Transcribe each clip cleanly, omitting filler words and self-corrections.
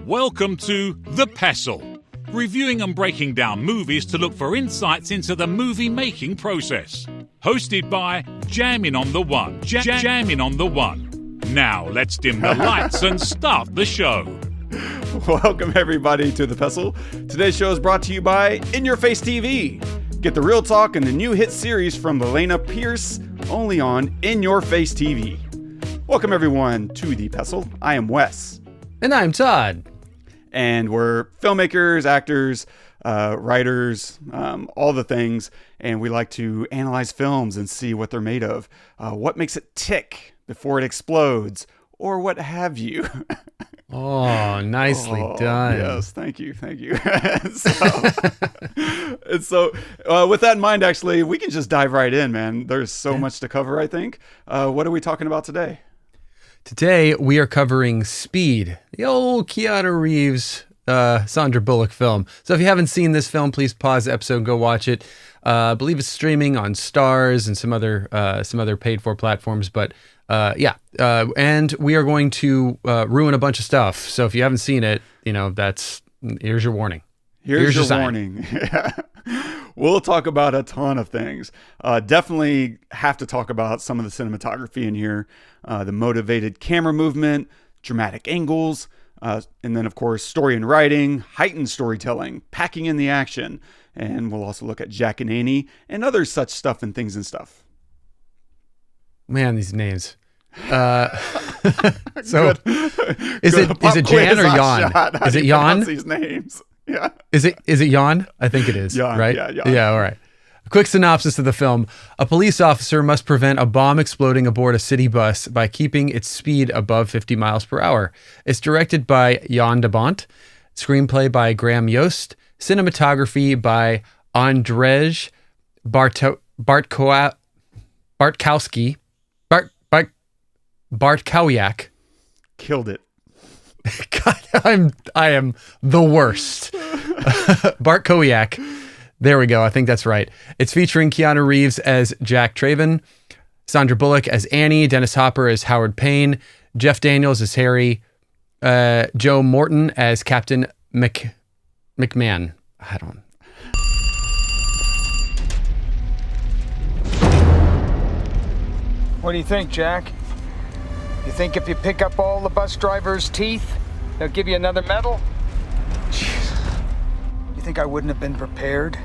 Welcome to The Pestle, reviewing and breaking down movies to look for insights into the movie-making process. Hosted by Jammin' on the One. Jammin' on the One. Now, let's dim the lights and start the show. Welcome, everybody, to The Pestle. Today's show is brought to you by In Your Face TV. Get the real talk and the new hit series from Elena Pierce, only on In Your Face TV. Welcome, everyone, to The Pestle. I am Wes. And I'm Todd. And we're filmmakers, actors, writers, all the things. And we like to analyze films and see what they're made of. What makes it tick before it explodes, or what have you. Oh, nicely done. Yes, thank you. So with that in mind, actually, we can just dive right in, man. There's so much to cover, I think. What are we talking about today? Today, we are covering Speed, the old Keanu Reeves, Sandra Bullock film. So if you haven't seen this film, please pause the episode and go watch it. I believe it's streaming on Stars and some other paid-for platforms. But and we are going to ruin a bunch of stuff. So if you haven't seen it, here's your warning. Here's your warning. We'll talk about a ton of things. Definitely have to talk about some of the cinematography in here, the motivated camera movement, dramatic angles, and then, of course, story and writing, heightened storytelling, packing in the action. And we'll also look at Jack and Annie and other such stuff and things and stuff. Man, these names. Is Good it Jan or Jan? Is it Jan? These names. Yeah. Is it Jan? I think it is. Jan, right? Yeah. Yeah. All right. A quick synopsis of the film. A police officer must prevent a bomb exploding aboard a city bus by keeping its speed above 50 miles per hour. It's directed by Jan de Bont. Screenplay by Graham Yost. Cinematography by Andrzej Bartkowiak. Killed it. God, I am the worst. Bartkowiak. There we go. I think that's right. It's featuring Keanu Reeves as Jack Traven, Sandra Bullock as Annie, Dennis Hopper as Howard Payne, Jeff Daniels as Harry, Joe Morton as Captain McMahon. I don't. What do you think, Jack? You think if you pick up all the bus drivers' teeth, they'll give you another medal? Jeez. You think I wouldn't have been prepared?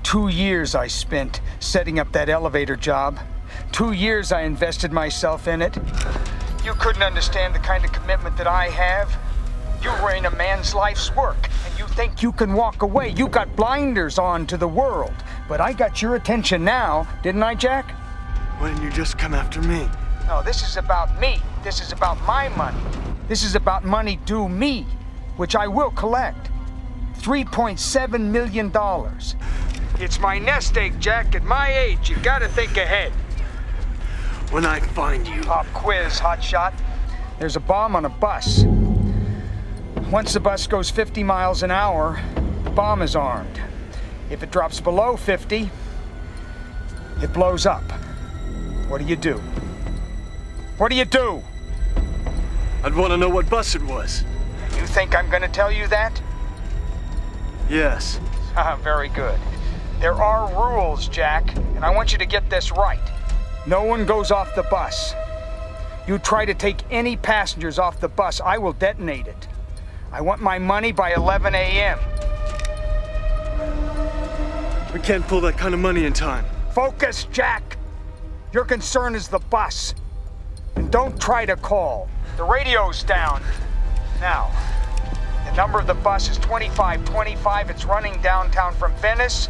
2 years I spent setting up that elevator job. 2 years I invested myself in it. You couldn't understand the kind of commitment that I have. You were in a man's life's work, and you think you can walk away. You got blinders on to the world. But I got your attention now, didn't I, Jack? Why didn't you just come after me? No, this is about me. This is about my money. This is about money due me, which I will collect. $3.7 million. It's my nest egg, Jack. At my age, you gotta think ahead. When I find you... Pop quiz, hotshot. There's a bomb on a bus. Once the bus goes 50 miles an hour, the bomb is armed. If it drops below 50, it blows up. What do you do? What do you do? I'd want to know what bus it was. You think I'm gonna tell you that? Yes. Very good. There are rules, Jack, and I want you to get this right. No one goes off the bus. You try to take any passengers off the bus, I will detonate it. I want my money by 11 a.m. We can't pull that kind of money in time. Focus, Jack. Your concern is the bus. And don't try to call. The radio's down. Now, the number of the bus is 2525. It's running downtown from Venice.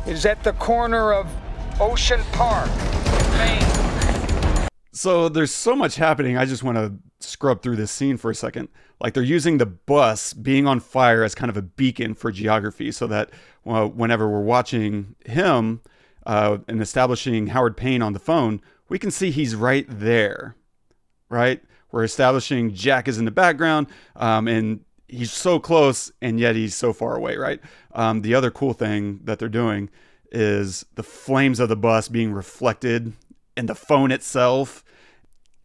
It is at the corner of Ocean Park, Maine. So there's so much happening. I just want to scrub through this scene for a second. Like, they're using the bus being on fire as kind of a beacon for geography, so that whenever we're watching him and establishing Howard Payne on the phone, we can see he's right there, right? We're establishing Jack is in the background, and he's so close, and yet he's so far away, right? The other cool thing that they're doing is the flames of the bus being reflected in the phone itself.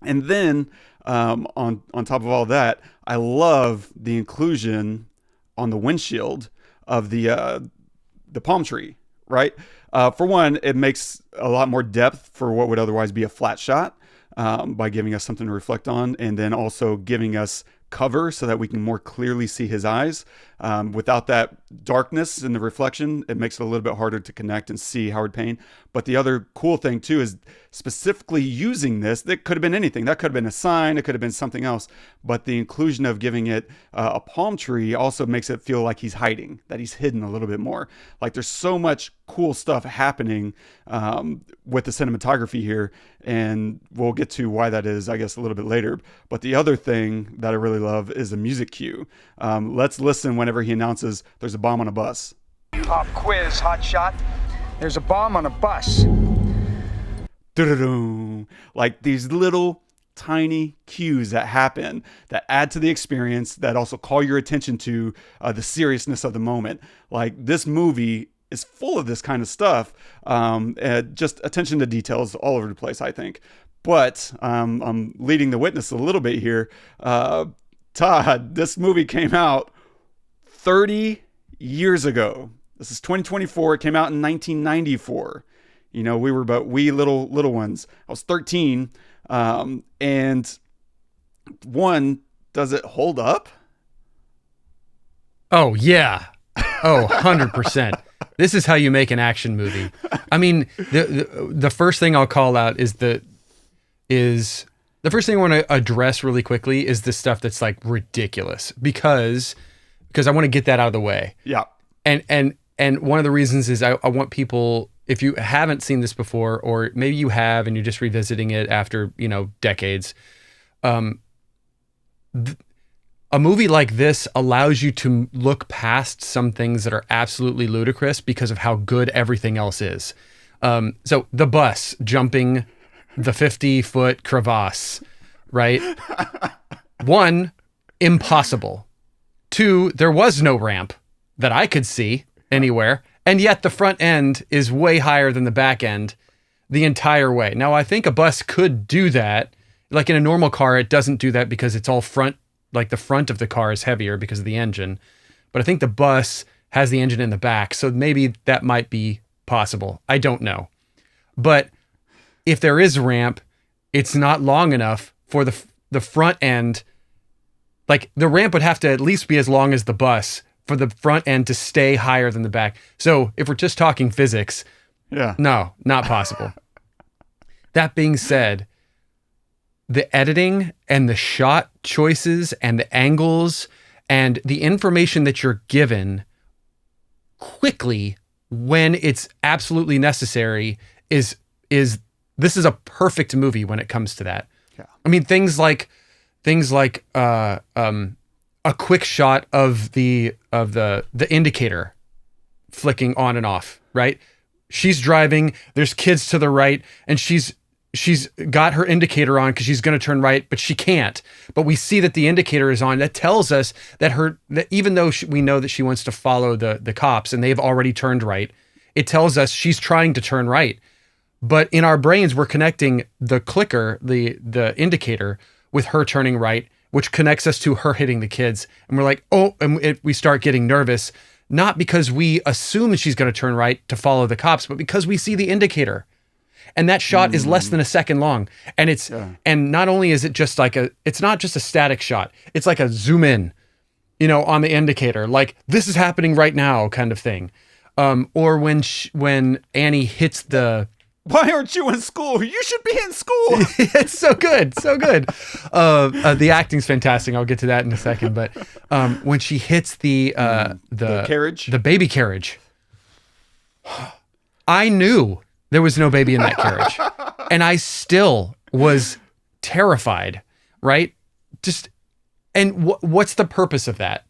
And then on top of all that, I love the inclusion on the windshield of the palm tree, right? For one, it makes a lot more depth for what would otherwise be a flat shot, by giving us something to reflect on, and then also giving us cover so that we can more clearly see his eyes. Without that darkness in the reflection, it makes it a little bit harder to connect and see Howard Payne. But the other cool thing too is specifically using this, that could have been anything. That could have been a sign, it could have been something else. But the inclusion of giving it a palm tree also makes it feel like he's hiding, that he's hidden a little bit more. Like there's so much cool stuff happening with the cinematography here, and we'll get to why that is, I guess, a little bit later. But the other thing that I really love is the music cue. Let's listen whenever he announces there's a bomb on a bus. Pop quiz, hot shot. There's a bomb on a bus. Like these little tiny cues that happen that add to the experience, that also call your attention to the seriousness of the moment. Like this movie is full of this kind of stuff. Just attention to details all over the place, I think. But I'm leading the witness a little bit here. Todd, this movie came out 30 years ago. This is 2024. It came out in 1994. You know, we were but wee little ones. I was 13. And one, does it hold up? Oh, yeah. Oh, 100%. This is how you make an action movie. I mean, the first thing I'll call out is the first thing I want to address really quickly is the stuff that's like ridiculous because I want to get that out of the way. Yeah. And one of the reasons is I want people, if you haven't seen this before, or maybe you have and you're just revisiting it after, decades, a movie like this allows you to look past some things that are absolutely ludicrous because of how good everything else is. So the bus jumping the 50-foot crevasse, right? 1, impossible. 2, there was no ramp that I could see anywhere. And yet the front end is way higher than the back end the entire way. Now, I think a bus could do that. Like in a normal car, it doesn't do that because it's all front, like the front of the car is heavier because of the engine. But I think the bus has the engine in the back. So maybe that might be possible. I don't know. But if there is a ramp, it's not long enough for the front end. Like the ramp would have to at least be as long as the bus for the front end to stay higher than the back. So if we're just talking physics, no, not possible. That being said, the editing and the shot choices and the angles and the information that you're given quickly when it's absolutely necessary is this is a perfect movie when it comes to that. Yeah. I mean, things like a quick shot of the indicator flicking on and off, right? She's driving, there's kids to the right, and she's got her indicator on because she's going to turn right, but she can't. But we see that the indicator is on. That tells us that even though we know that she wants to follow the cops and they've already turned right, it tells us she's trying to turn right. But in our brains, we're connecting the clicker, the indicator, with her turning right, which connects us to her hitting the kids. And we're like, oh, and we start getting nervous, not because we assume she's going to turn right to follow the cops, but because we see the indicator. And that shot is less than a second long. And and not only is it just like it's not just a static shot. It's like a zoom in, on the indicator, like this is happening right now kind of thing. Or when Annie hits the, why aren't you in school? You should be in school. It's so good. So good. The acting's fantastic. I'll get to that in a second. But when she hits the carriage, the baby carriage, I knew there was no baby in that carriage. And I still was terrified, right? And what's the purpose of that?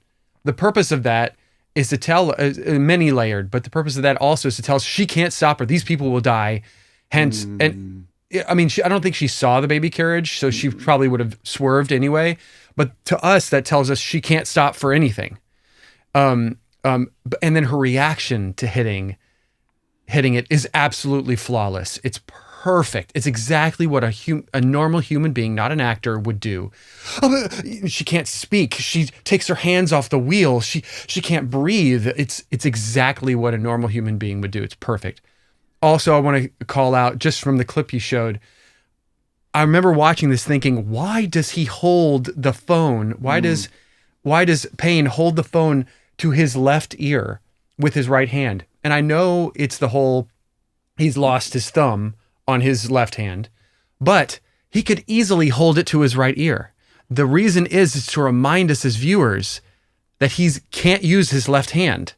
The purpose of that is to tell, many layered, but the purpose of that also is to tell us she can't stop her. These people will die. Hence, and I mean, I don't think she saw the baby carriage, so she probably would have swerved anyway. But to us, that tells us she can't stop for anything. And then her reaction to hitting it is absolutely flawless. It's perfect. It's exactly what a normal human being, not an actor, would do. Oh, she can't speak. She takes her hands off the wheel. She can't breathe. It's exactly what a normal human being would do. It's perfect. Also, I want to call out, just from the clip you showed, I remember watching this thinking, why does he hold the phone? Why does Payne hold the phone to his left ear with his right hand? And I know it's the whole, he's lost his thumb on his left hand, but he could easily hold it to his right ear. The reason is to remind us as viewers that he can't use his left hand,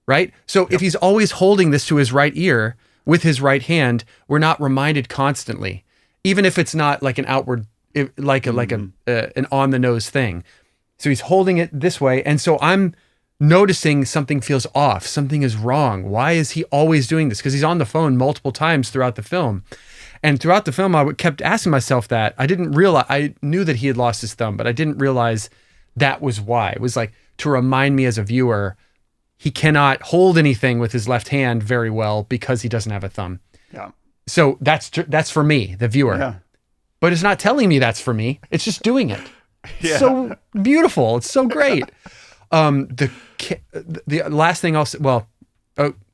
right? So if he's always holding this to his right ear with his right hand, we're not reminded constantly, even if it's not like an outward, an on the nose thing. So he's holding it this way. And so I'm noticing something feels off. Something is wrong. Why is he always doing this? Because he's on the phone multiple times throughout the film. And throughout the film, I kept asking myself that. I didn't realize, I knew that he had lost his thumb, but I didn't realize that was why. It was like to remind me as a viewer, he cannot hold anything with his left hand very well because he doesn't have a thumb. Yeah. So that's for me, the viewer. Yeah. But it's not telling me that's for me. It's just doing it. Yeah. So beautiful. It's so great. The last thing I'll say,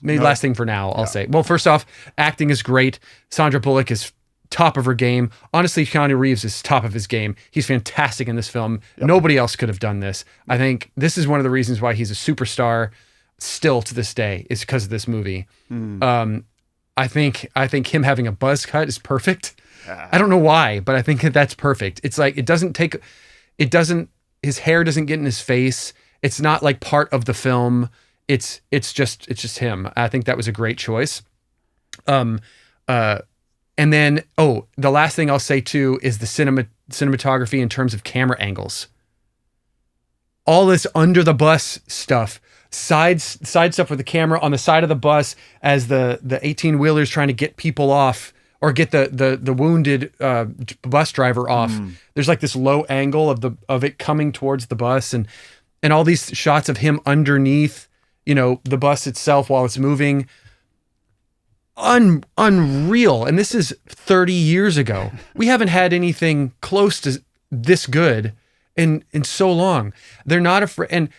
last thing for now, I'll say. Well, first off, acting is great. Sandra Bullock is top of her game. Honestly, Keanu Reeves is top of his game. He's fantastic in this film. Yep. Nobody else could have done this. I think this is one of the reasons why he's a superstar still to this day, is because of this movie. I think him having a buzz cut is perfect. I don't know why, but I think that's perfect. It's like, his hair doesn't get in his face. It's not like part of the film. It's just him. I think that was a great choice. And then, the last thing I'll say too is the cinematography in terms of camera angles. All this under the bus stuff, side stuff with the camera on the side of the bus as the 18-wheeler's trying to get people off or get the wounded bus driver off. There's like this low angle of it coming towards the bus and all these shots of him underneath, the bus itself while it's moving. Unreal. And this is 30 years ago. We haven't had anything close to this good in so long. They're not afraid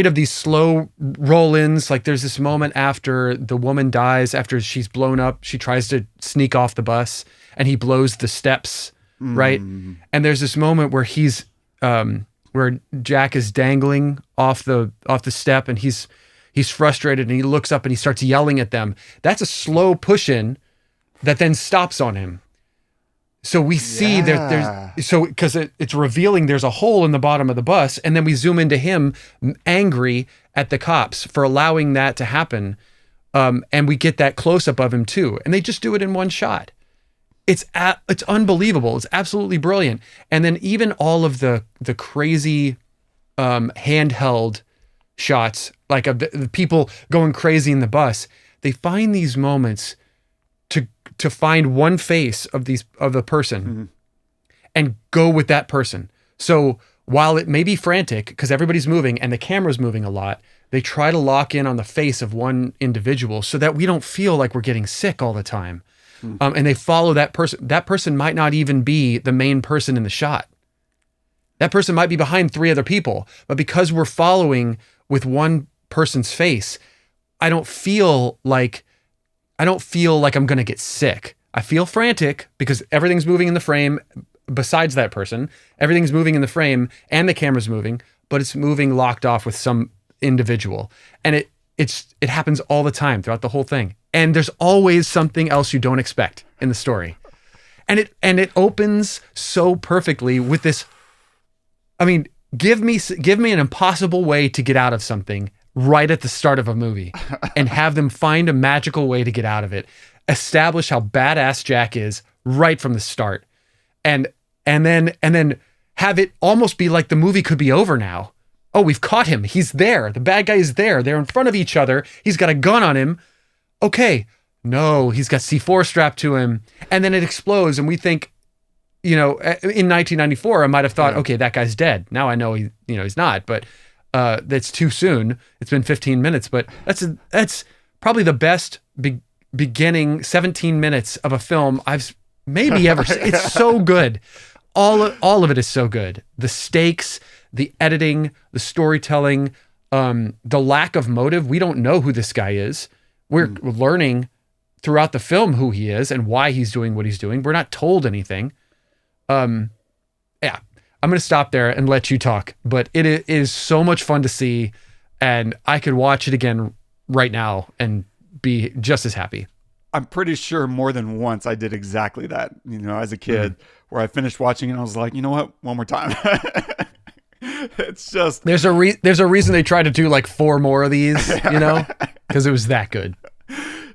of these slow roll-ins. Like there's this moment after the woman dies, after she's blown up, she tries to sneak off the bus and he blows the steps, right? And there's this moment where where Jack is dangling off the step and he's frustrated and he looks up and he starts yelling at them. That's a slow push-in that then stops on him. So we see that because it's revealing there's a hole in the bottom of the bus, and then we zoom into him angry at the cops for allowing that to happen, and we get that close-up of him too, and they just do it in one shot. It's unbelievable. It's absolutely brilliant. And then even all of the crazy handheld shots, like of the people going crazy in the bus, they find these moments to find one face of the person and go with that person. So while it may be frantic because everybody's moving and the camera's moving a lot, they try to lock in on the face of one individual so that we don't feel like we're getting sick all the time. And they follow that person. That person might not even be the main person in the shot. That person might be behind three other people, but because we're following with one person's face, I don't feel like I'm going to get sick. I feel frantic because everything's moving in the frame besides that person. Everything's moving in the frame and the camera's moving, but it's moving locked off with some individual. And it happens all the time throughout the whole thing. And there's always something else you don't expect in the story. And it opens so perfectly with this. I mean, give me an impossible way to get out of something right at the start of a movie and have them find a magical way to get out of it. Establish how badass Jack is right from the start. And then have it almost be like the movie could be over now. Oh, we've caught him. He's there. The bad guy is there. They're in front of each other. He's got a gun on him. Okay. No, he's got C4 strapped to him. And then it explodes and we think, in 1994, I might have thought, okay, that guy's dead. Now I know he's not, but that's too soon. It's been 15 minutes, but that's probably the best beginning 17 minutes of a film I've maybe ever seen. It's so good. All of it is so good. The stakes, the editing, the storytelling, the lack of motive. We don't know who this guy is. We're learning throughout the film who he is and why he's doing what he's doing. We're not told anything. Yeah, I'm going to stop there and let you talk, but it is so much fun to see, and I could watch it again right now and be just as happy. I'm pretty sure more than once I did exactly that, as a kid, where I finished watching it and I was like, you know what? One more time. It's just... There's a reason they tried to do like 4 more of these, because it was that good.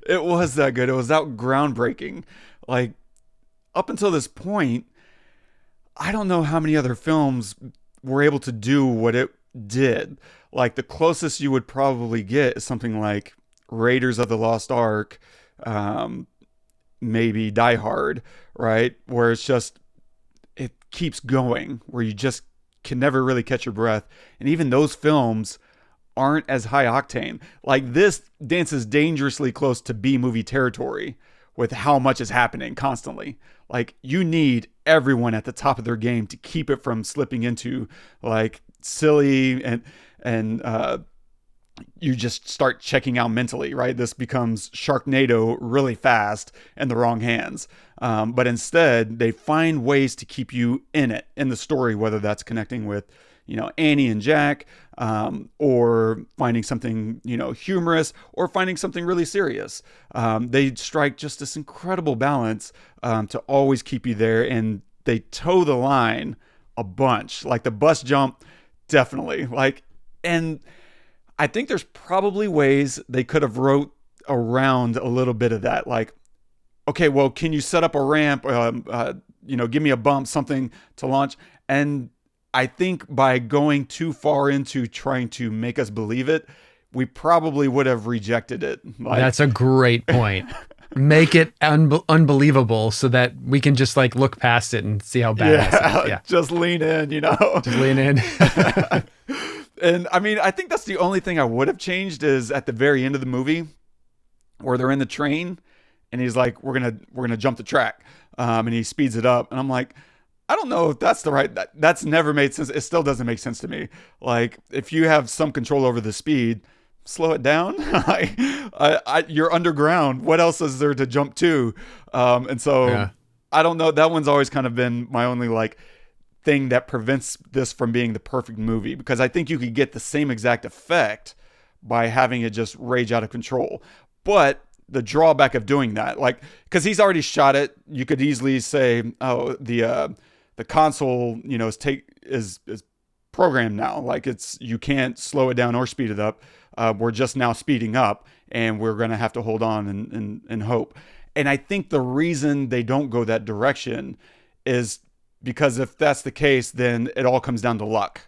It was that good. It was that groundbreaking. Like, up until this point, I don't know how many other films were able to do what it did. Like, the closest you would probably get is something like Raiders of the Lost Ark, maybe Die Hard, right? Where it's just, it keeps going, where you just can never really catch your breath. And even those films aren't as high octane. Like, this dances dangerously close to B-movie territory with how much is happening constantly. Like, you need everyone at the top of their game to keep it from slipping into like silly and you just start checking out mentally, right? This becomes Sharknado really fast in the wrong hands. But instead, they find ways to keep you in it, in the story, whether that's connecting with, Annie and Jack, or finding something, humorous, or finding something really serious. They strike just this incredible balance to always keep you there, and they toe the line a bunch. Like the bus jump, definitely. And I think there's probably ways they could have wrote around a little bit of that. Like, okay, well, can you set up a ramp? Give me a bump, something to launch. And I think by going too far into trying to make us believe it, we probably would have rejected it. That's a great point. Make it unbelievable so that we can just like look past it and see how badass it is. Yeah. Just lean in, Just lean in. And I mean, I think that's the only thing I would have changed is at the very end of the movie where they're in the train and he's like, we're going to jump the track. And he speeds it up. And I'm like, I don't know if that's the right, that's never made sense. It still doesn't make sense to me. Like, if you have some control over the speed, slow it down. You're underground. What else is there to jump to? And so yeah. I don't know. That one's always kind of been my only like thing that prevents this from being the perfect movie, because I think you could get the same exact effect by having it just rage out of control. But the drawback of doing that, like, because he's already shot it, you could easily say, oh, the console, is programmed now. Like, you can't slow it down or speed it up. We're just now speeding up, and we're going to have to hold on and hope. And I think the reason they don't go that direction is because if that's the case, then it all comes down to luck.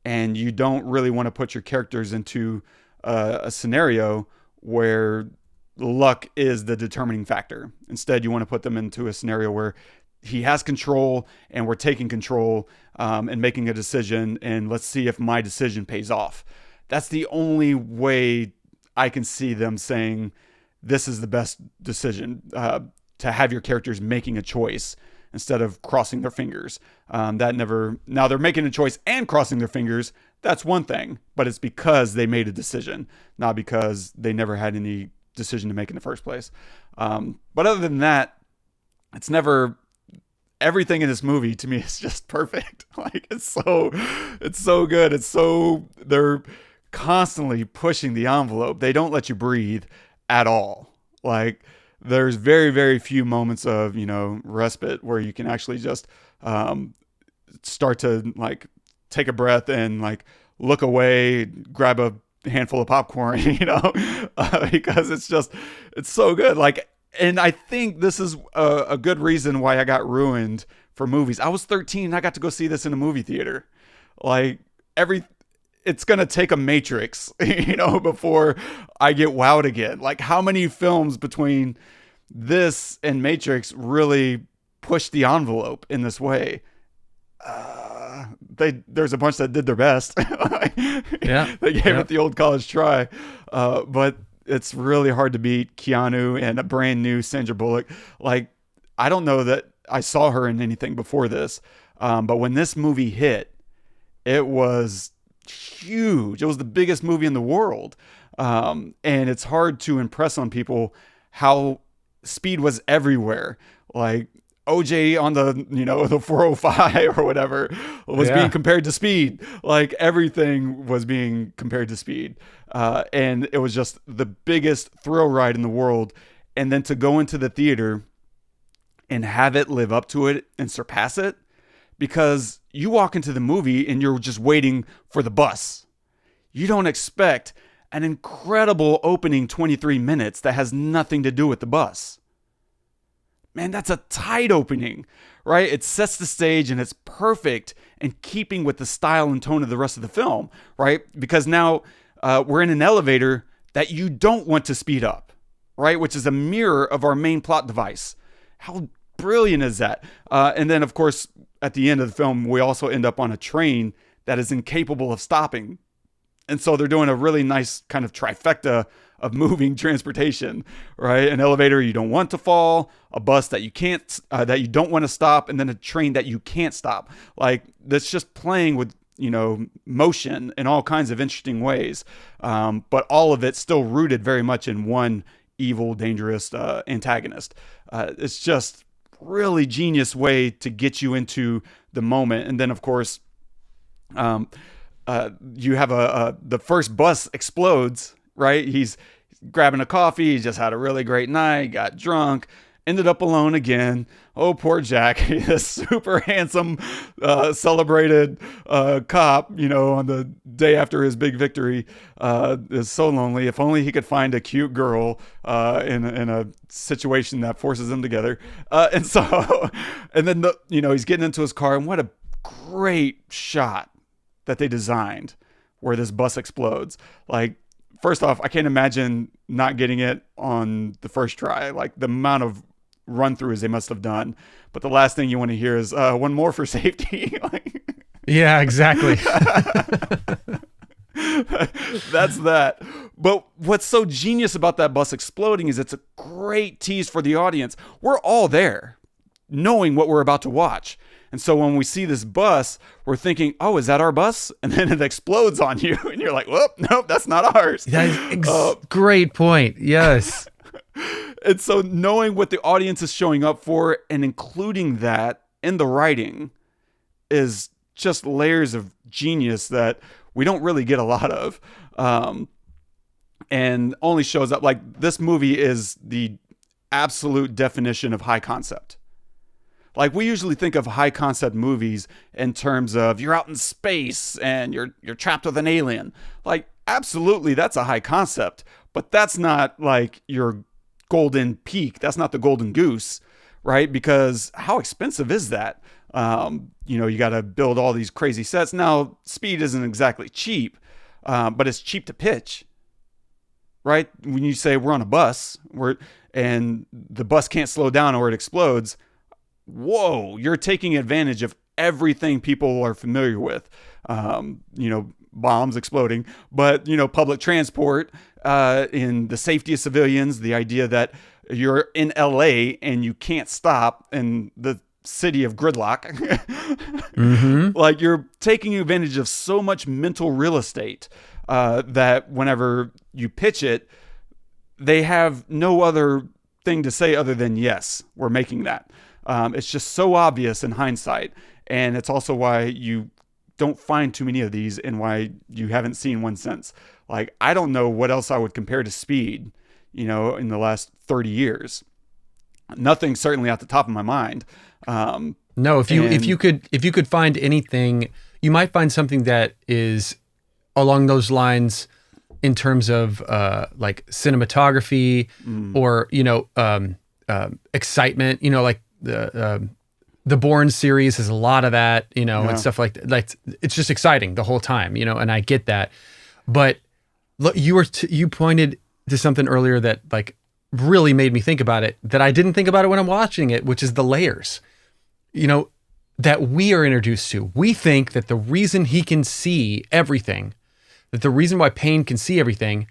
And you don't really want to put your characters into a scenario where luck is the determining factor. Instead, you want to put them into a scenario where he has control and we're taking control and making a decision, and let's see if my decision pays off. That's the only way I can see them saying this is the best decision, to have your characters making a choice instead of crossing their fingers. Now they're making a choice and crossing their fingers. That's one thing, but it's because they made a decision, not because they never had any decision to make in the first place. But other than that, everything in this movie to me is just perfect. Like, it's so good. They're constantly pushing the envelope. They don't let you breathe at all. Like, there's very, very few moments of, respite where you can actually just start to like take a breath and like look away, grab a handful of popcorn, because it's so good. Like, and I think this is a good reason why I got ruined for movies. I was 13 and I got to go see this in a movie theater. Like, it's going to take a Matrix, before I get wowed again. Like, how many films between this and Matrix really push the envelope in this way? There's a bunch that did their best. Yeah. They gave it the old college try. But it's really hard to beat Keanu and a brand new Sandra Bullock. Like, I don't know that I saw her in anything before this, but when this movie hit, it was huge. It was the biggest movie in the world. And it's hard to impress on people how Speed was everywhere. Like, OJ on the, the 405 or whatever was being compared to Speed. Like, everything was being compared to Speed. And it was just the biggest thrill ride in the world. And then to go into the theater and have it live up to it and surpass it, because you walk into the movie and you're just waiting for the bus. You don't expect an incredible opening 23 minutes that has nothing to do with the bus. Man, that's a tight opening, right? It sets the stage and it's perfect in keeping with the style and tone of the rest of the film, right? Because now we're in an elevator that you don't want to speed up, right? Which is a mirror of our main plot device. How brilliant is that? And then, of course, at the end of the film, we also end up on a train that is incapable of stopping. And so they're doing a really nice kind of trifecta of moving transportation, right? An elevator you don't want to fall, a bus that you can't, that you don't want to stop, and then a train that you can't stop. Like, that's just playing with, motion in all kinds of interesting ways. But all of it still rooted very much in one evil, dangerous antagonist. It's just really genius way to get you into the moment. And then, of course, you have the first bus explodes, right? He's grabbing a coffee. He just had a really great night, got drunk, ended up alone again. Oh, poor Jack. He's super handsome, celebrated cop, on the day after his big victory, is so lonely. If only he could find a cute girl in a situation that forces them together. And then, he's getting into his car, and what a great shot that they designed where this bus explodes. Like, first off, I can't imagine not getting it on the first try. Like, the amount of run throughs they must have done. But the last thing you want to hear is one more for safety. Yeah, exactly. That's that. But what's so genius about that bus exploding is it's a great tease for the audience. We're all there knowing what we're about to watch. And so when we see this bus, we're thinking, oh, is that our bus? And then it explodes on you. And you're like, whoop, nope, that's not ours. That is great point. Yes. And so knowing what the audience is showing up for and including that in the writing is just layers of genius that we don't really get a lot of. And only shows up, like, this movie is the absolute definition of high concept. Like, we usually think of high concept movies in terms of you're out in space and you're trapped with an alien. Like, absolutely, that's a high concept, but that's not like your golden peak. That's not the golden goose, right? Because how expensive is that? You got to build all these crazy sets. Now, Speed isn't exactly cheap, but it's cheap to pitch, right? When you say we're on a bus and the bus can't slow down or it explodes, whoa, you're taking advantage of everything people are familiar with. Bombs exploding, but, public transport, in the safety of civilians, the idea that you're in LA and you can't stop in the city of gridlock. Mm-hmm. Like, you're taking advantage of so much mental real estate, that whenever you pitch it, they have no other thing to say other than, yes, we're making that. It's just so obvious in hindsight. And it's also why you don't find too many of these and why you haven't seen one since. Like, I don't know what else I would compare to Speed, in the last 30 years. Nothing certainly at the top of my mind. No, if you could find anything, you might find something that is along those lines in terms of like cinematography or excitement. Like the Bourne series has a lot of that, and stuff like that. Like, it's just exciting the whole time, and I get that. But look, you pointed to something earlier that, like, really made me think about it, that I didn't think about it when I'm watching it, which is the layers, that we are introduced to. We think that the reason he can see everything, that the reason why Payne can see everything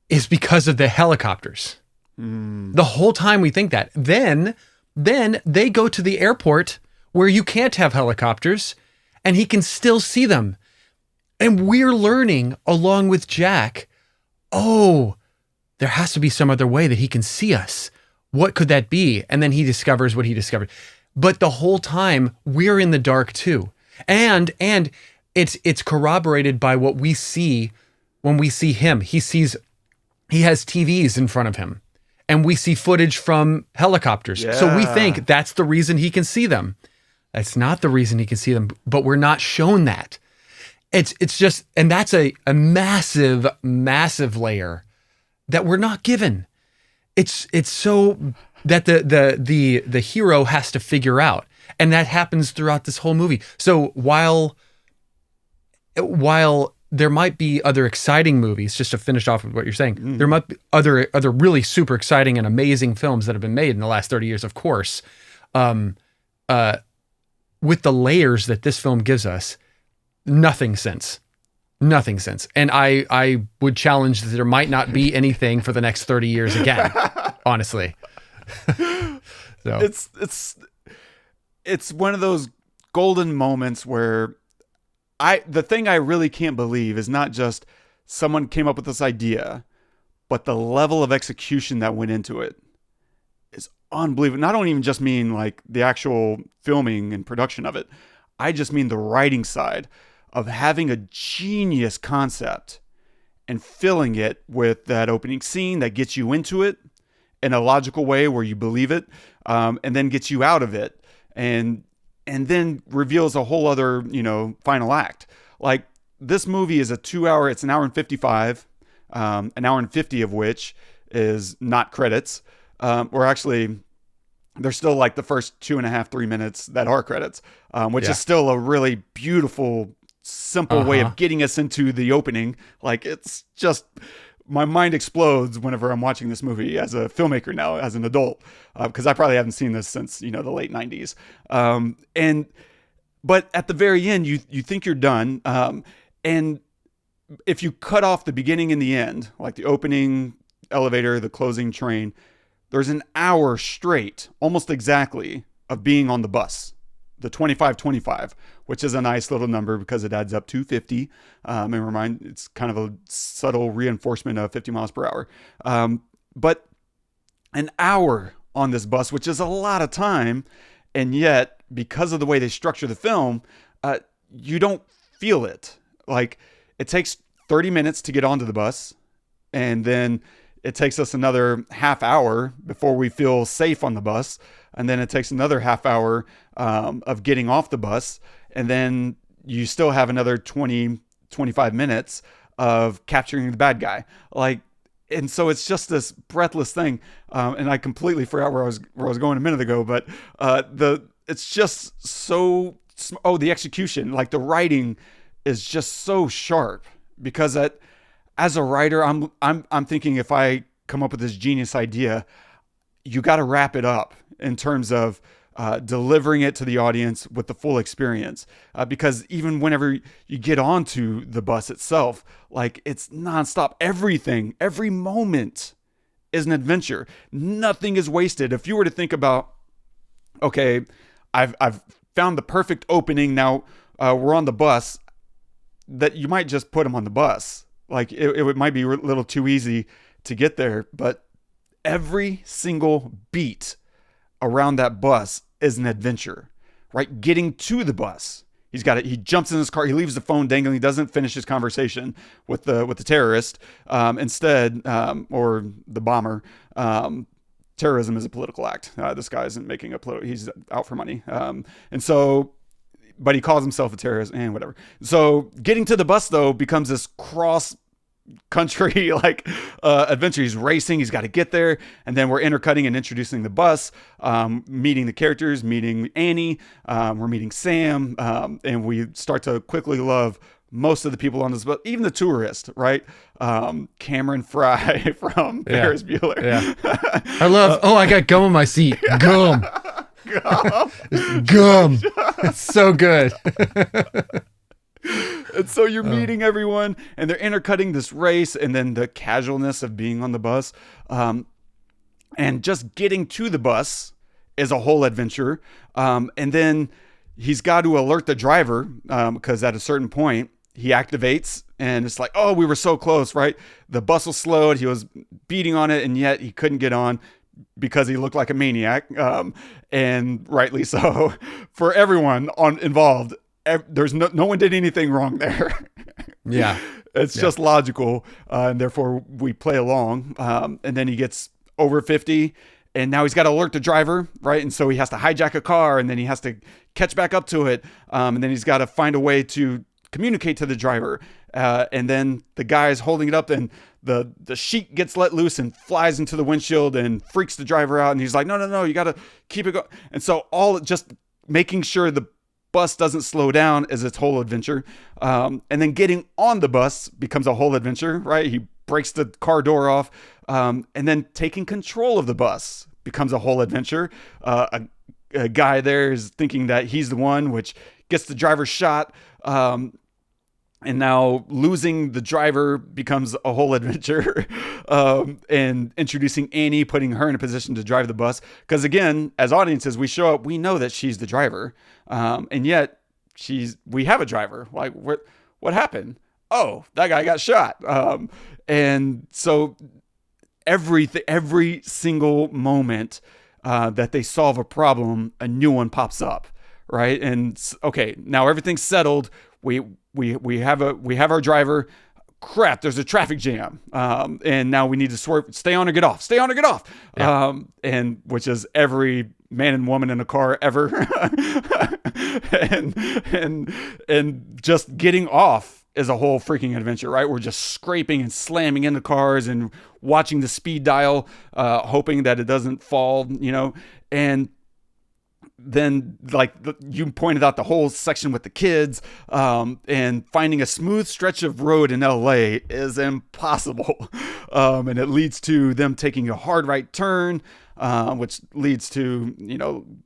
is because of the helicopters. The whole time we think that. Then they go to the airport where you can't have helicopters, and he can still see them. And we're learning along with Jack, oh, there has to be some other way that he can see us. What could that be? And then he discovers what he discovered. But the whole time we're in the dark too. And it's corroborated by what we see when we see him. He has TVs in front of him, and we see footage from helicopters. Yeah. So we think that's the reason he can see them. That's not the reason he can see them, but we're not shown that. It's just, and that's a massive, massive layer that we're not given. It's so that the hero has to figure out, and that happens throughout this whole movie. So while there might be other exciting movies, just to finish off with what you're saying, there might be other really super exciting and amazing films that have been made in the last 30 years, of course. With the layers that this film gives us, nothing since. And I would challenge that there might not be anything for the next 30 years again, honestly. So it's one of those golden moments where the thing I really can't believe is not just someone came up with this idea, but the level of execution that went into it is unbelievable. And I don't even just mean like the actual filming and production of it. I just mean the writing side of having a genius concept and filling it with that opening scene that gets you into it in a logical way where you believe it, and then gets you out of it, and then reveals a whole other, final act. Like, this movie is it's an hour and 55, an hour and 50 of which is not credits, or actually there's still like the first 2.5, 3 minutes that are credits, which is still a really beautiful, simple way of getting us into the opening. Like, it's just, my mind explodes whenever I'm watching this movie as a filmmaker now, as an adult, because I probably haven't seen this since, the late 90s. But at the very end, you think you're done. And if you cut off the beginning and the end, like the opening elevator, the closing train, there's an hour straight, almost exactly, of being on the bus. The 2525, which is a nice little number because it adds up to 50. And it's kind of a subtle reinforcement of 50 miles per hour. But an hour on this bus, which is a lot of time, and yet because of the way they structure the film, you don't feel it. Like, it takes 30 minutes to get onto the bus, and then it takes us another half hour before we feel safe on the bus. And then it takes another half hour of getting off the bus. And then you still have another 20, 25 minutes of capturing the bad guy. And so it's just this breathless thing. And I completely forgot where I was going a minute ago, but it's just so, the execution, like the writing is just so sharp, because as a writer, I'm thinking, if I come up with this genius idea, you got to wrap it up in terms of delivering it to the audience with the full experience. Because even whenever you get onto the bus itself, like, it's nonstop. Every moment is an adventure. Nothing is wasted. If you were to think about, okay, I've found the perfect opening. Now we're on the bus. That you might just put them on the bus. Like, it might be a little too easy to get there, but every single beat around that bus is an adventure, right? Getting to the bus. He jumps in his car. He leaves the phone dangling. He doesn't finish his conversation with the terrorist. Instead, or the bomber. Terrorism is a political act. This guy isn't making he's out for money. But he calls himself a terrorist and whatever. So getting to the bus, though, becomes this cross country adventure. He's racing, he's got to get there, and then we're intercutting and introducing the bus, meeting the characters, meeting Annie, we're meeting Sam, and we start to quickly love most of the people on this bus, even the tourist, right? Cameron Fry from Ferris Bueller. I love, I got gum on my seat. Gum. Gum. It's so good. And so you're meeting everyone, and they're intercutting this race, and then the casualness of being on the bus, and just getting to the bus is a whole adventure. And then he's got to alert the driver, because at a certain point he activates, and it's like, oh, we were so close, right? The bus was slowed, he was beating on it, and yet he couldn't get on because he looked like a maniac, and rightly so. For everyone involved, there's no one did anything wrong there. Yeah. It's just logical, and therefore we play along. And then he gets over 50, and now he's got to alert the driver, right? And so he has to hijack a car, and then he has to catch back up to it, and then he's got to find a way to communicate to the driver. And then the guy's holding it up, and the sheet gets let loose and flies into the windshield and freaks the driver out. And he's like, no, you got to keep it going. And so all just making sure the bus doesn't slow down is its whole adventure. And then getting on the bus becomes a whole adventure, right? He breaks the car door off. And then taking control of the bus becomes a whole adventure. A guy there is thinking that he's the one, which gets the driver shot. And now losing the driver becomes a whole adventure. And introducing Annie, putting her in a position to drive the bus. Because again, as audiences, we show up, we know that she's the driver. And yet we have a driver. Like, what happened? Oh, that guy got shot. And so every single moment that they solve a problem, a new one pops up, right? And okay, now everything's settled. We have our driver. Crap, there's a traffic jam, and now we need to swerve. Stay on or get off. Stay on or get off. Yeah. And which is every man and woman in a car ever, and just getting off is a whole freaking adventure, right? We're just scraping and slamming into cars and watching the speed dial, hoping that it doesn't fall, and then, like you pointed out, the whole section with the kids, and finding a smooth stretch of road in LA is impossible. And it leads to them taking a hard right turn, which leads to,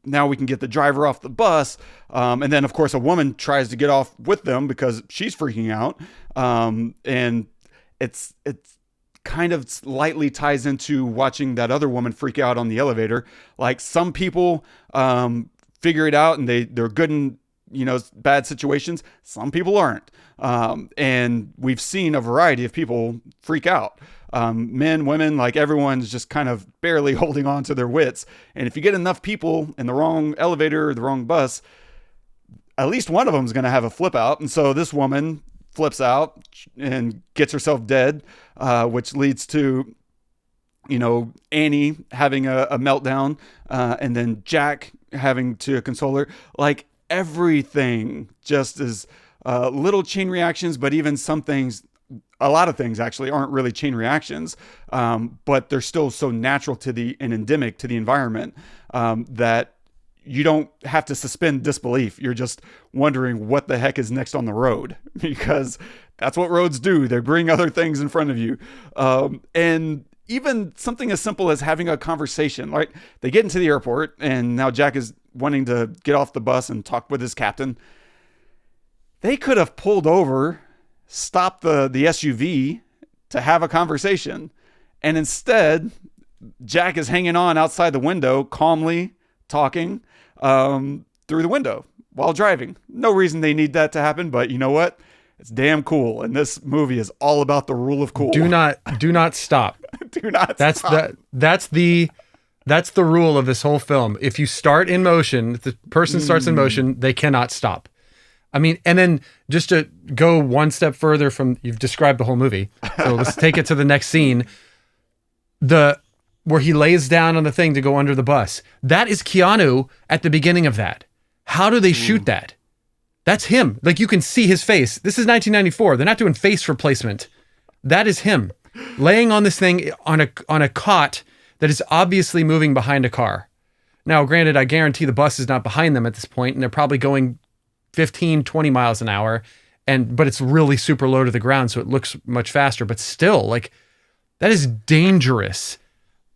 now we can get the driver off the bus. And then of course a woman tries to get off with them because she's freaking out. And it's kind of slightly ties into watching that other woman freak out on the elevator. Like, some people figure it out and they're good in bad situations. Some people aren't, and we've seen a variety of people freak out. Men, women, like everyone's just kind of barely holding on to their wits. And if you get enough people in the wrong elevator or the wrong bus, at least one of them is going to have a flip out. And so this woman flips out and gets herself dead, which leads to, Annie having a meltdown, and then Jack having to console her. Like, everything just is little chain reactions, but even some things, a lot of things actually aren't really chain reactions, but they're still so natural and endemic to the environment, that you don't have to suspend disbelief. You're just wondering what the heck is next on the road, because that's what roads do. They bring other things in front of you. And even something as simple as having a conversation, right? They get into the airport, and now Jack is wanting to get off the bus and talk with his captain. They could have pulled over, stopped the SUV to have a conversation. And instead, Jack is hanging on outside the window, calmly talking through the window while driving. No reason they need that to happen, but you know what? It's damn cool. And this movie is all about the rule of cool. Do not stop. Do not stop. That's the rule of this whole film. If you start in motion, if the person starts in motion, they cannot stop. I mean, and then just to go one step further from, you've described the whole movie. So let's take it to the next scene. Where he lays down on the thing to go under the bus. That is Keanu at the beginning of that. How do they shoot that? That's him. Like, you can see his face. This is 1994. They're not doing face replacement. That is him laying on this thing on a cot that is obviously moving behind a car. Now, granted, I guarantee the bus is not behind them at this point, and they're probably going 15, 20 miles an hour, but it's really super low to the ground, so it looks much faster. But still, like, that is dangerous.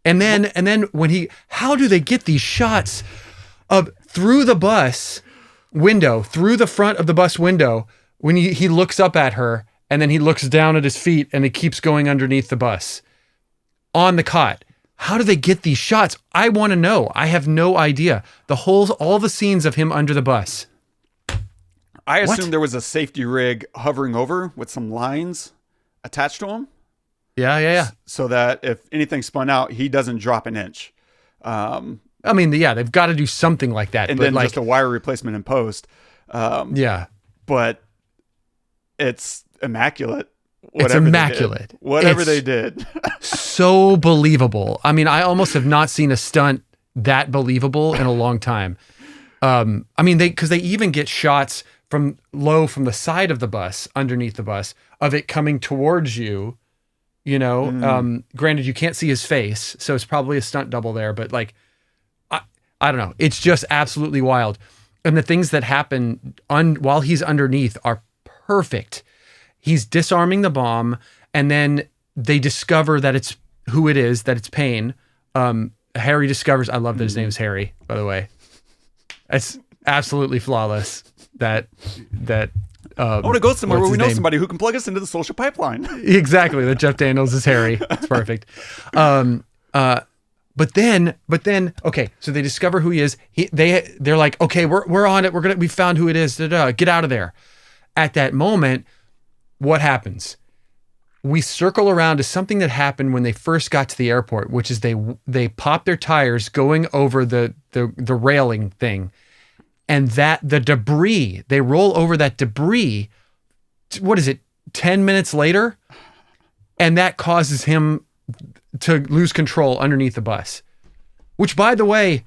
And then how do they get these shots of through the bus window, through the front of the bus window, when he looks up at her and then he looks down at his feet and it keeps going underneath the bus on the cot. How do they get these shots? I want to know. I have no idea. All the scenes of him under the bus. I assumed there was a safety rig hovering over with some lines attached to him. Yeah. So that if anything spun out, he doesn't drop an inch. I mean, yeah, they've got to do something like that. And but then just a wire replacement in post. Yeah. But it's immaculate. It's immaculate. Whatever they did. So believable. I mean, I almost have not seen a stunt that believable in a long time. I mean, because they even get shots from the side of the bus, underneath the bus, of it coming towards you. You know, granted, you can't see his face, so it's probably a stunt double there. But like, I don't know. It's just absolutely wild. And the things that happen while he's underneath are perfect. He's disarming the bomb, and then they discover that it's who it is, that it's Payne. Harry discovers, I love that his name is Harry, by the way. It's absolutely flawless. I want to go somewhere where we know somebody who can plug us into the social pipeline. Exactly. That Jeff Daniels is Harry. It's perfect. But then, okay, so they discover who he is. They're like, okay, we're on it. We found who it is. Get out of there. At that moment, what happens? We circle around to something that happened when they first got to the airport, which is they pop their tires going over the railing thing, and that the debris, they roll over that debris. What is it? 10 minutes later, and that causes him to lose control underneath the bus, which, by the way,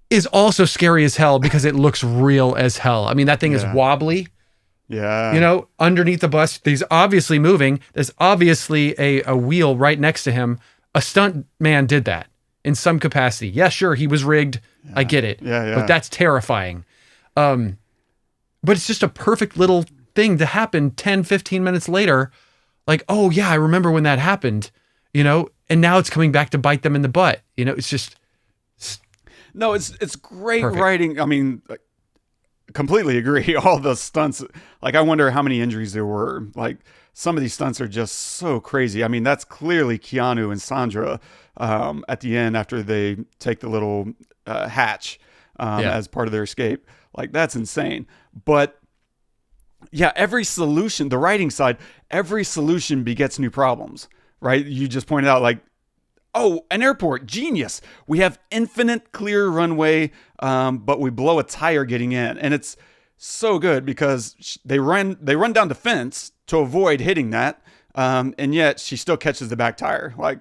is also scary as hell because it looks real as hell. I mean, that thing is wobbly. Yeah. You know, underneath the bus, he's obviously moving. There's obviously a wheel right next to him. A stunt man did that in some capacity. Yeah, sure, he was rigged. Yeah. I get it. Yeah. But that's terrifying. But it's just a perfect little thing to happen 10, 15 minutes later. Like, oh yeah, I remember when that happened, you know, and now it's coming back to bite them in the butt. You know, it's just... No, it's great writing. I mean... completely agree. All the stunts, like, I wonder how many injuries there were. Like, some of these stunts are just so crazy. I mean, that's clearly Keanu and Sandra at the end after they take the little hatch as part of their escape. Like, that's insane. But yeah, every solution, the writing side, every solution begets new problems, right? You just pointed out, like, oh, an airport, genius. We have infinite clear runway, but we blow a tire getting in. And it's so good because they run down the fence to avoid hitting that. And yet she still catches the back tire. Like,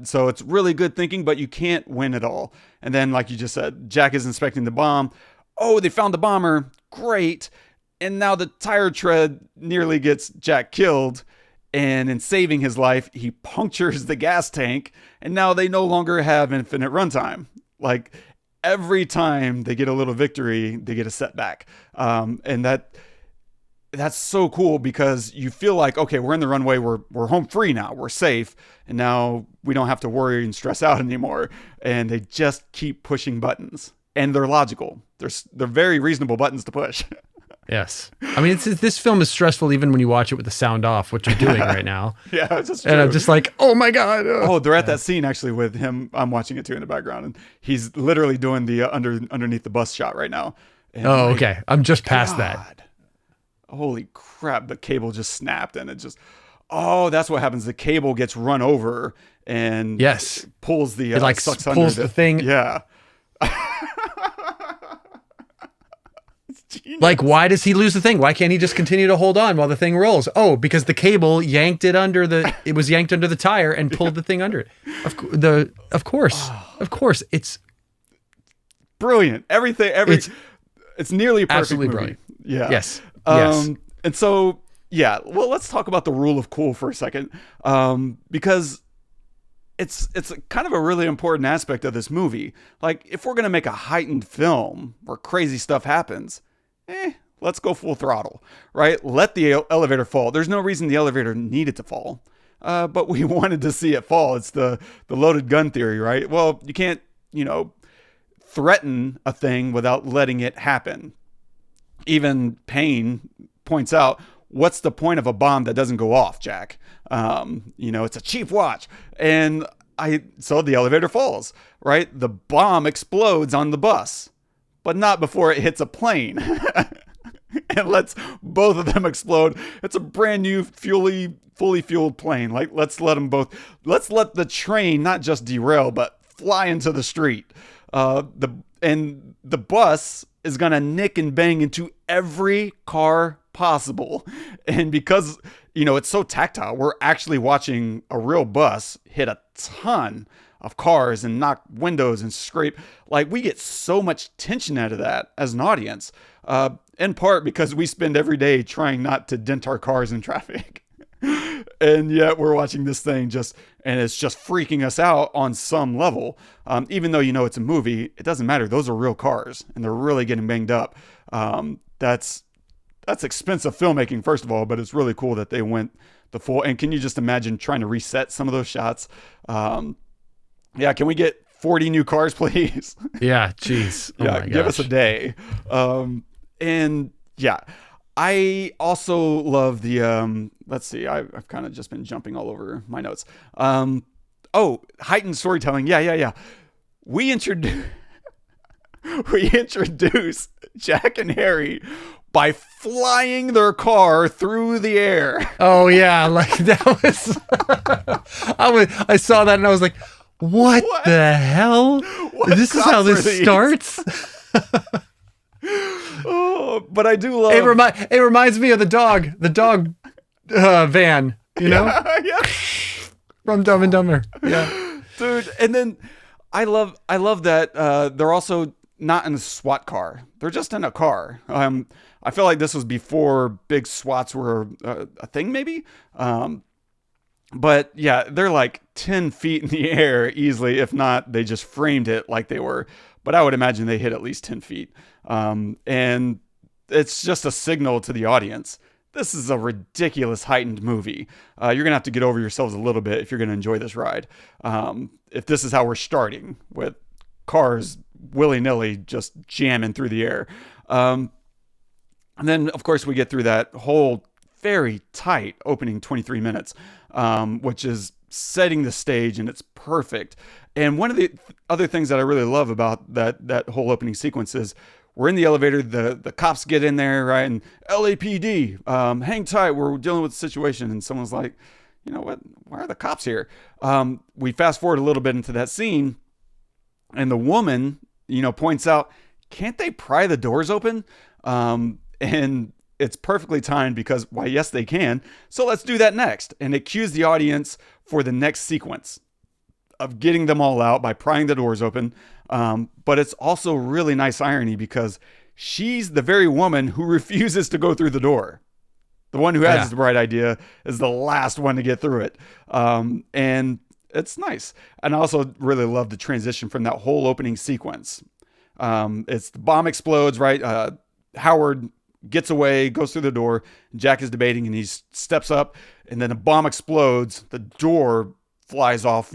so it's really good thinking, but you can't win it all. And then, like you just said, Jack is inspecting the bomb. Oh, they found the bomber. Great. And now the tire tread nearly gets Jack killed. And in saving his life, he punctures the gas tank, and now they no longer have infinite runtime. Like, every time they get a little victory, they get a setback. And that's so cool because you feel like, okay, we're in the runway, we're home free now, we're safe, and now we don't have to worry and stress out anymore. And they just keep pushing buttons, and they're logical. They're very reasonable buttons to push. Yes. I mean, this film is stressful even when you watch it with the sound off, which you're doing right now. Yeah, it's just true. And I'm just like, oh my God. Oh, they're at that scene actually with him. I'm watching it too in the background, and he's literally doing the underneath the bus shot right now. And okay. I'm just past that. Holy crap. The cable just snapped, and it just, that's what happens. The cable gets run over and pulls the, it like sucks pulls under the thing. Yeah. Like, why does he lose the thing? Why can't he just continue to hold on while the thing rolls? Oh, because the cable yanked it it was yanked under the tire and pulled the thing under it. Of course, it's brilliant. Everything, it's nearly a perfect absolutely movie. Brilliant. Yeah. Yes. And so, yeah, well, let's talk about the rule of cool for a second. Because it's kind of a really important aspect of this movie. Like, if we're going to make a heightened film where crazy stuff happens, let's go full throttle, right? Let the elevator fall. There's no reason the elevator needed to fall, but we wanted to see it fall. It's the loaded gun theory, right? Well, you can't, threaten a thing without letting it happen. Even Payne points out, what's the point of a bomb that doesn't go off, Jack? It's a cheap watch. And so the elevator falls, right? The bomb explodes on the bus, but not before it hits a plane and lets both of them explode. It's a brand new fully fueled plane. Like, let's let the train not just derail, but fly into the street. The bus is going to nick and bang into every car possible. And because, it's so tactile, we're actually watching a real bus hit a ton of cars and knock windows and scrape. Like, we get so much tension out of that as an audience, in part because we spend every day trying not to dent our cars in traffic. And yet we're watching this thing and it's just freaking us out on some level. Even though, it's a movie, it doesn't matter. Those are real cars and they're really getting banged up. That's expensive filmmaking, first of all, but it's really cool that they went the full. And can you just imagine trying to reset some of those shots? Can we get 40 new cars, please? Yeah, jeez. Give us a day. I also love the, let's see, I've kind of just been jumping all over my notes. Heightened storytelling. Yeah. We introduce Jack and Harry by flying their car through the air. Oh yeah, like that was. I saw that and I was like, "What? The hell? This is how this starts." But I do love. It reminds me of the dog van. Yeah. From Dumb and Dumber. Yeah, dude. And then I love that they're also not in a SWAT car. They're just in a car. I feel like this was before big SWATs were a thing, maybe. But yeah, they're like 10 feet in the air easily. If not, they just framed it like they were. But I would imagine they hit at least 10 feet. And it's just a signal to the audience. This is a ridiculous heightened movie. You're going to have to get over yourselves a little bit if you're going to enjoy this ride. If this is how we're starting with cars willy-nilly just jamming through the air. And then, of course, we get through that whole very tight opening 23 minutes, which is setting the stage, and it's perfect. And one of the other things that I really love about that whole opening sequence is we're in the elevator, the cops get in there, right? And LAPD, hang tight, we're dealing with the situation. And someone's like, you know what? Why are the cops here? We fast forward a little bit into that scene, and the woman, points out, can't they pry the doors open? And it's perfectly timed because, why, yes, they can. So let's do that next. And it cues the audience for the next sequence of getting them all out by prying the doors open. But it's also really nice irony because she's the very woman who refuses to go through the door. The one who has the right idea is the last one to get through it. And it's nice. And I also really love the transition from that whole opening sequence. It's the bomb explodes, right? Howard gets away, goes through the door. Jack is debating and he steps up, and then a bomb explodes. The door flies off,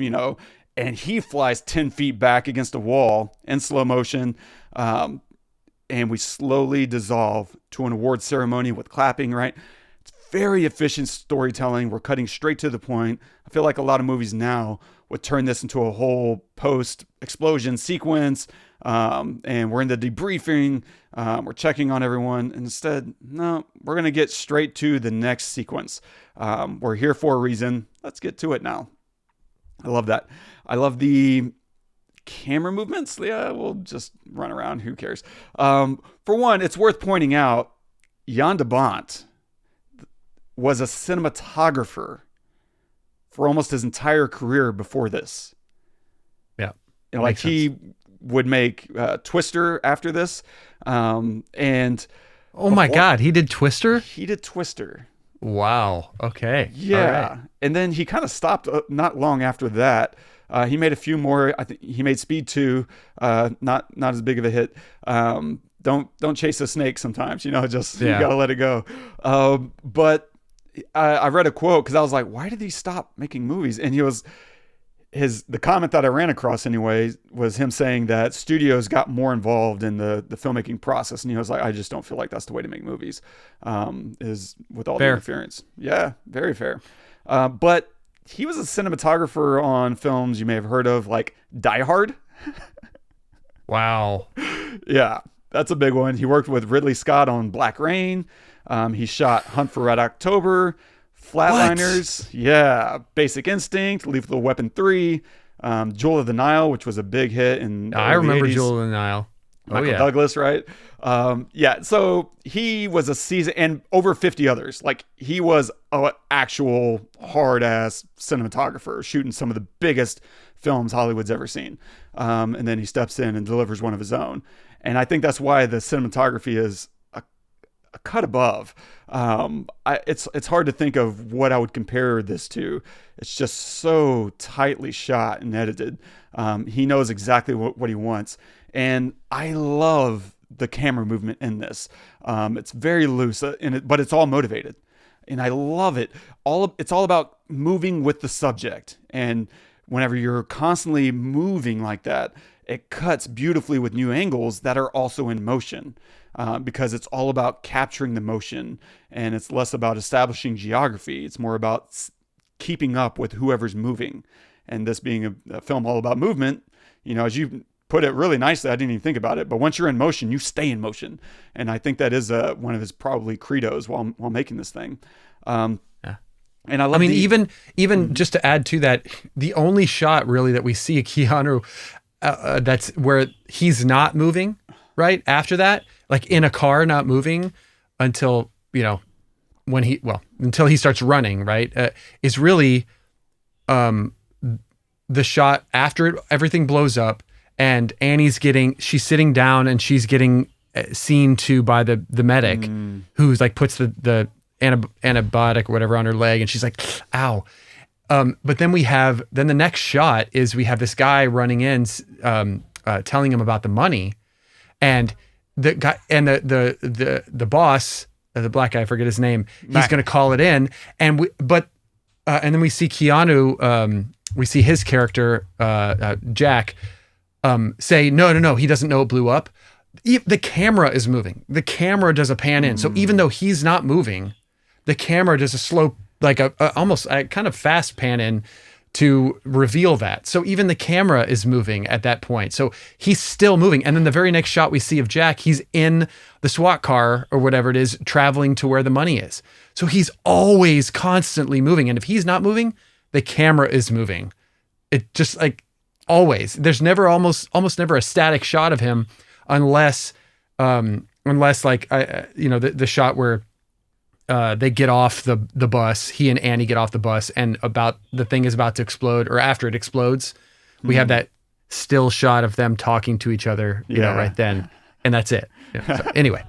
and he flies 10 feet back against a wall in slow motion. And we slowly dissolve to an award ceremony with clapping, right? It's very efficient storytelling. We're cutting straight to the point. I feel like a lot of movies now would turn this into a whole post-explosion sequence. And we're in the debriefing. We're checking on everyone. Instead, no, we're going to get straight to the next sequence. We're here for a reason. Let's get to it now. I love that. I love the camera movements. Yeah, we'll just run around. Who cares? For one, it's worth pointing out, Jan de Bont was a cinematographer for almost his entire career before this. Yeah. Like he would make Twister after this. And oh my God, he did Twister? He did Twister. Wow. Okay. Yeah. Right. And then he kind of stopped not long after that. He made a few more. I think he made Speed 2, not as big of a hit. Don't chase a snake sometimes, you gotta let it go. But I read a quote because I was like, why did he stop making movies? And the comment that I ran across anyway was him saying that studios got more involved in the filmmaking process, and he was like, I just don't feel like that's the way to make movies, is with all the interference. Yeah, very fair. But he was a cinematographer on films you may have heard of, like Die Hard. Wow. Yeah, that's a big one. He worked with Ridley Scott on Black Rain. He shot Hunt for Red October, Flatliners, yeah, Basic Instinct, Lethal Weapon 3, Jewel of the Nile, which was a big hit in the I remember 80s. Jewel of the Nile. Michael Douglas, right? Yeah, so he was a season, and over 50 others. Like, he was an actual hard-ass cinematographer, shooting some of the biggest films Hollywood's ever seen. And then he steps in and delivers one of his own. And I think that's why the cinematography is a cut above. It's hard to think of what I would compare this to. It's just so tightly shot and edited. He knows exactly what he wants. And I love the camera movement in this. It's very loose, but it's all motivated. And I love it. It's all about moving with the subject. And whenever you're constantly moving like that, it cuts beautifully with new angles that are also in motion. Because it's all about capturing the motion, and it's less about establishing geography. It's more about keeping up with whoever's moving. And this being a film all about movement, as you put it really nicely, I didn't even think about it, but once you're in motion, you stay in motion. And I think that is one of his probably credos while making this thing. And I love. Even just to add to that, the only shot really that we see Keanu, that's where he's not moving. Right after that, like in a car, not moving until until he starts running. Right, is really the shot after everything blows up, and Annie's she's sitting down and she's getting seen to by the medic, who's like puts the antibiotic or whatever on her leg, and she's like, ow. But then the next shot is we have this guy running in, telling him about the money. And the guy and the boss, the black guy, I forget his name. He's going to call it in, and then we see Keanu. We see his character, Jack, say, no, he doesn't know it blew up. The camera is moving. The camera does a pan in. So even though he's not moving, the camera does a slow, like almost a kind of fast pan in to reveal that. So even the camera is moving at that point. So he's still moving. And then the very next shot we see of Jack, he's in the SWAT car or whatever it is, traveling to where the money is. So he's always constantly moving. And if he's not moving, the camera is moving. It just like always. There's never almost never a static shot of him unless like the shot where they get off the bus. He and Annie get off the bus, and the thing is about to explode, or after it explodes, we have that still shot of them talking to each other, right then, and that's it. So anyway,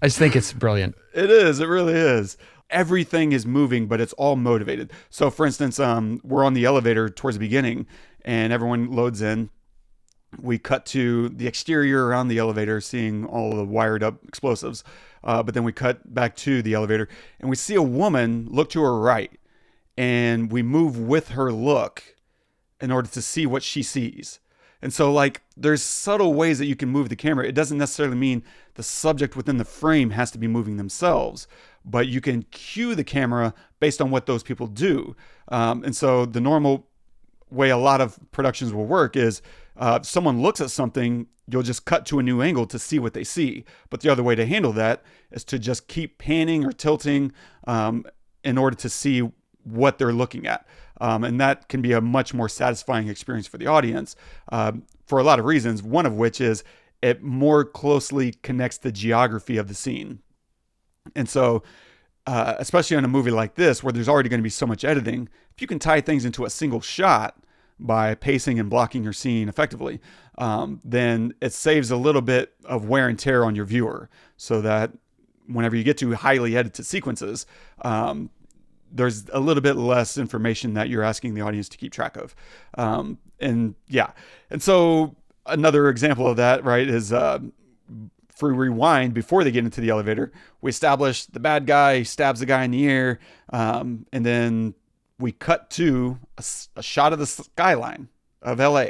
I just think it's brilliant. It is. It really is. Everything is moving, but it's all motivated. So, for instance, we're on the elevator towards the beginning, and everyone loads in. We cut to the exterior around the elevator, seeing all the wired up explosives. But then we cut back to the elevator, and we see a woman look to her right, and we move with her look in order to see what she sees. And so, like, there's subtle ways that you can move the camera. It doesn't necessarily mean the subject within the frame has to be moving themselves, but you can cue the camera based on what those people do. And so the normal way a lot of productions will work is someone looks at something, you'll just cut to a new angle to see what they see. But the other way to handle that is to just keep panning or tilting in order to see what they're looking at. And that can be a much more satisfying experience for the audience for a lot of reasons, one of which is it more closely connects the geography of the scene. And so, especially on a movie like this, where there's already going to be so much editing, if you can tie things into a single shot by pacing and blocking your scene effectively, then it saves a little bit of wear and tear on your viewer, so that whenever you get to highly edited sequences, there's a little bit less information that you're asking the audience to keep track of. And so another example of that, right, is for rewind. Before they get into the elevator, we establish the bad guy stabs the guy in the ear, and then we cut to a shot of the skyline of LA.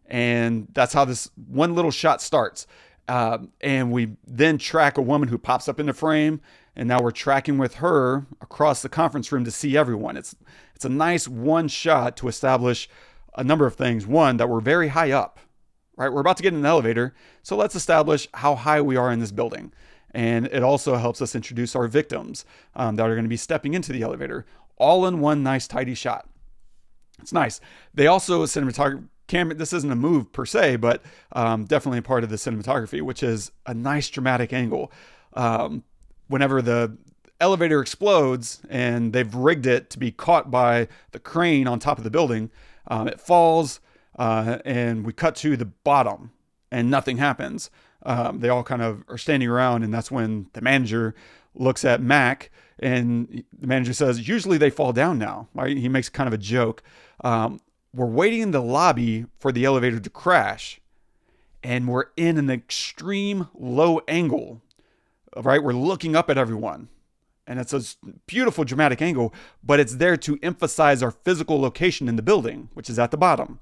And that's how this one little shot starts. And we then track a woman who pops up in the frame. And now we're tracking with her across the conference room to see everyone. It's a nice one shot to establish a number of things. One, that we're very high up, right? We're about to get in an elevator. So let's establish how high we are in this building. And it also helps us introduce our victims that are going to be stepping into the elevator, all in one nice, tidy shot. It's nice. They also, cinematography, this isn't a move per se, but definitely a part of the cinematography, which is a nice dramatic angle. Whenever the elevator explodes and they've rigged it to be caught by the crane on top of the building, it falls and we cut to the bottom and nothing happens. They all kind of are standing around, and that's when the manager looks at Mac, and the manager says, usually they fall down now, right? He makes kind of a joke. We're waiting in the lobby for the elevator to crash, and we're in an extreme low angle, right? We're looking up at everyone, and it's a beautiful dramatic angle, but it's there to emphasize our physical location in the building, which is at the bottom.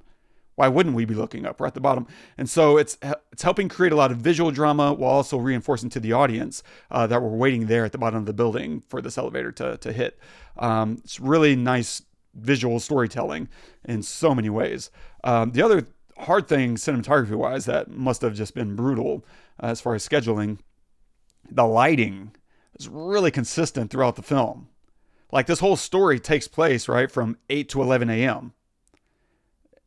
Why wouldn't we be looking up? We're at the bottom. And so it's helping create a lot of visual drama while also reinforcing to the audience that we're waiting there at the bottom of the building for this elevator to hit. It's really nice visual storytelling in so many ways. The other hard thing cinematography-wise that must have just been brutal as far as scheduling, the lighting is really consistent throughout the film. Like, this whole story takes place, right, from 8 to 11 a.m.,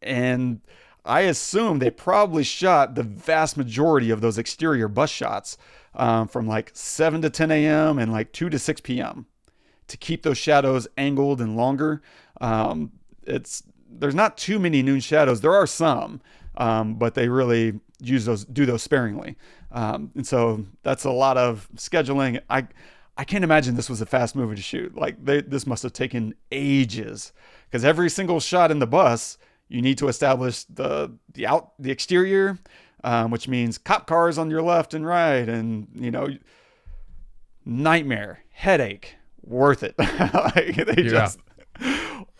and I assume they probably shot the vast majority of those exterior bus shots from like 7 to 10 a.m. and like 2 to 6 p.m. to keep those shadows angled and longer. There's not too many noon shadows. There are some, but they really do those sparingly. And so that's a lot of scheduling. I can't imagine this was a fast movie to shoot. Like, this must have taken ages, because every single shot in the bus, you need to establish the exterior, which means cop cars on your left and right, and nightmare, headache, worth it. Like, they just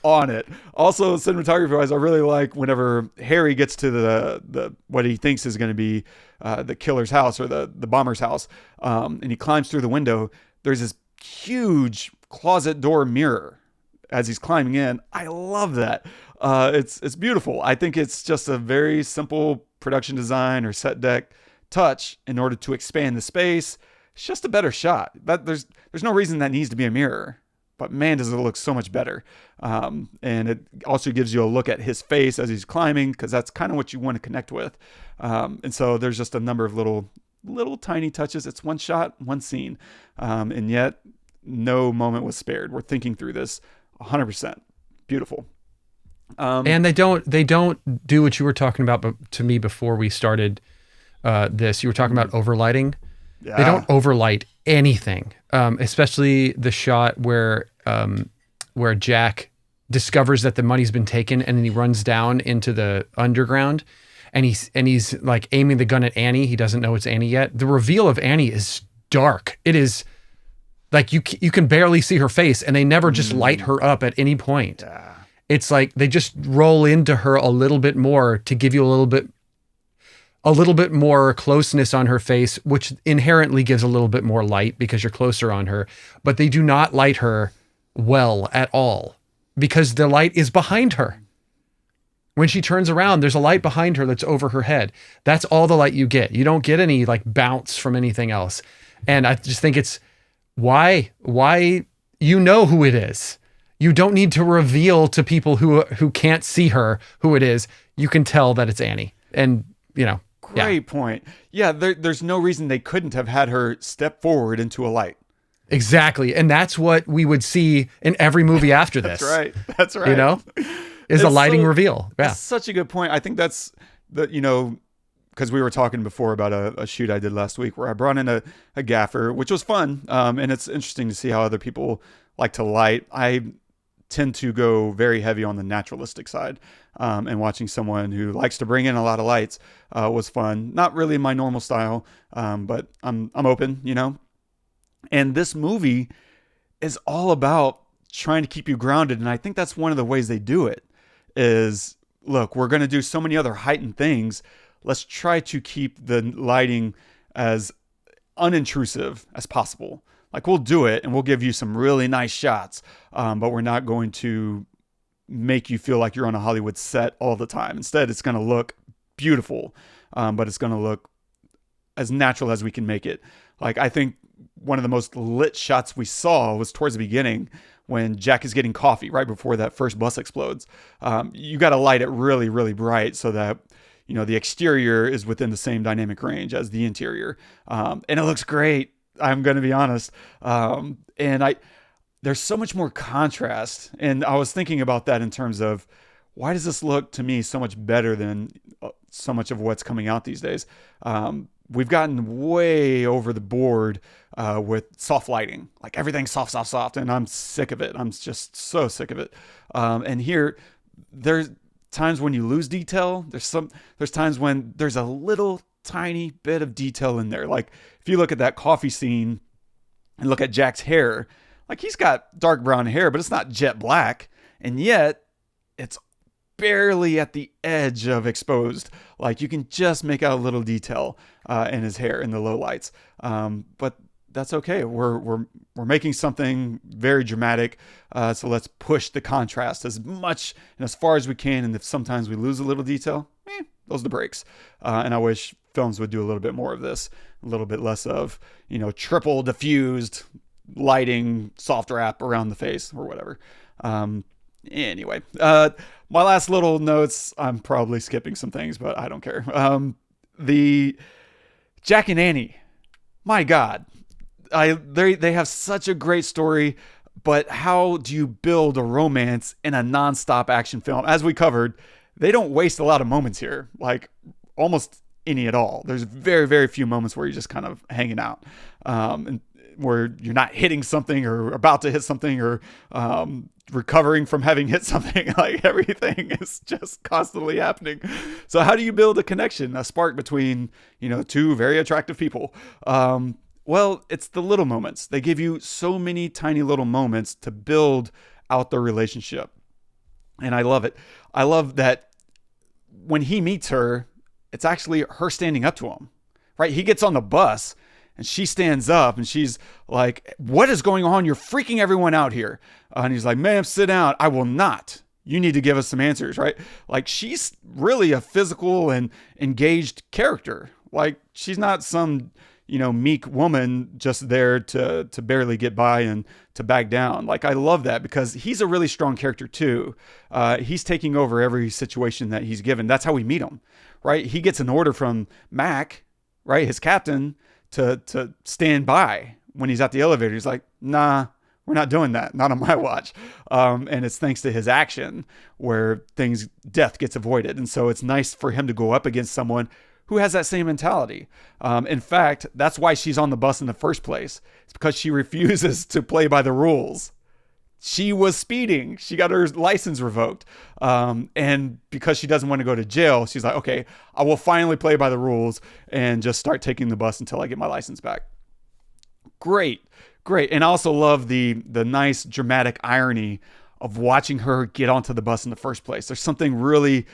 on it. Also, cinematography wise, I really like whenever Harry gets to the what he thinks is going to be the killer's house or the bomber's house, and he climbs through the window. There's this huge closet door mirror as he's climbing in. I love that. It's beautiful. I think it's just a very simple production design or set deck touch in order to expand the space. It's just a better shot. There's no reason that needs to be a mirror, but man, does it look so much better. And it also gives you a look at his face as he's climbing, because that's kind of what you want to connect with. And so there's just a number of little tiny touches. It's one shot, one scene, and yet no moment was spared. We're thinking through this 100%. Beautiful. And they don't do what you were talking about to me before we started this. You were talking about overlighting. Yeah. They don't overlight anything, especially the shot where Jack discovers that the money's been taken, and then he runs down into the underground, and he's like aiming the gun at Annie. He doesn't know it's Annie yet. The reveal of Annie is dark. It is like you can barely see her face, and they never just light her up at any point. Yeah. It's like they just roll into her a little bit more to give you a little bit more closeness on her face, which inherently gives a little bit more light because you're closer on her. But they do not light her well at all, because the light is behind her. When she turns around, there's a light behind her that's over her head. That's all the light you get. You don't get any like bounce from anything else. And I just think it's why you know who it is. You don't need to reveal to people who can't see her who it is. You can tell that it's Annie. And, Great point. Yeah, there's no reason they couldn't have had her step forward into a light. Exactly. And that's what we would see in every movie after this. That's right. Is a lighting reveal. Yeah. That's such a good point. I think that's because we were talking before about a shoot I did last week where I brought in a gaffer, which was fun. And it's interesting to see how other people like to light. I tend to go very heavy on the naturalistic side, and watching someone who likes to bring in a lot of lights was fun. Not really my normal style, but I'm open, And this movie is all about trying to keep you grounded. And I think that's one of the ways they do it is, look, we're going to do so many other heightened things. Let's try to keep the lighting as unintrusive as possible. Like, we'll do it and we'll give you some really nice shots, but we're not going to make you feel like you're on a Hollywood set all the time. Instead, it's going to look beautiful, but it's going to look as natural as we can make it. Like, I think one of the most lit shots we saw was towards the beginning when Jack is getting coffee right before that first bus explodes. You got to light it really, really bright so that, you know, the exterior is within the same dynamic range as the interior. And it looks great. I'm going to be honest. There's so much more contrast. And I was thinking about that in terms of, why does this look to me so much better than so much of what's coming out these days? We've gotten way over the board with soft lighting, like everything's soft, and I'm sick of it. I'm just so sick of it. And here, there's times when you lose detail. There's times when there's a little tiny bit of detail in there. Like, if you look at that coffee scene and look at Jack's hair, like, he's got dark brown hair, but it's not jet black, and yet it's barely at the edge of exposed. Like, you can just make out a little detail in his hair in the low lights. But that's okay. We're making something very dramatic. So let's push the contrast as much and as far as we can. And if sometimes we lose a little detail, those are the breaks. And I wish films would do a little bit more of this, a little bit less of, you know, triple diffused lighting, soft wrap around the face or whatever. Anyway, my last little notes, I'm probably skipping some things, but I don't care. The Jack and Annie, my God, they have such a great story, but how do you build a romance in a nonstop action film? As we covered, they don't waste a lot of moments here, like almost any at all. There's very, very few moments where you're just kind of hanging out, and where you're not hitting something or about to hit something or recovering from having hit something. Like, everything is just constantly happening. So how do you build a connection, a spark between, you know, two very attractive people? Well, it's the little moments. They give you so many tiny little moments to build out their relationship. And I love it. I love that when he meets her, it's actually her standing up to him, right? He gets on the bus and she stands up and she's like, "What is going on? You're freaking everyone out here." And he's like, "Ma'am, sit down." "I will not. You need to give us some answers," right? Like, she's really a physical and engaged character. Like, she's not some, you know, meek woman just there to barely get by and to back down. Like, I love that because he's a really strong character too. He's taking over every situation that he's given. That's how we meet him, right? He gets an order from Mac, right, his captain, to stand by when he's at the elevator. He's like, "Nah, we're not doing that. Not on my watch." And it's thanks to his action where death gets avoided. And so it's nice for him to go up against someone who has that same mentality. In fact, that's why she's on the bus in the first place. It's because she refuses to play by the rules. She was speeding. She got her license revoked. And because she doesn't want to go to jail, she's like, "Okay, I will finally play by the rules and just start taking the bus until I get my license back." Great. And I also love the nice dramatic irony of watching her get onto the bus in the first place. There's something really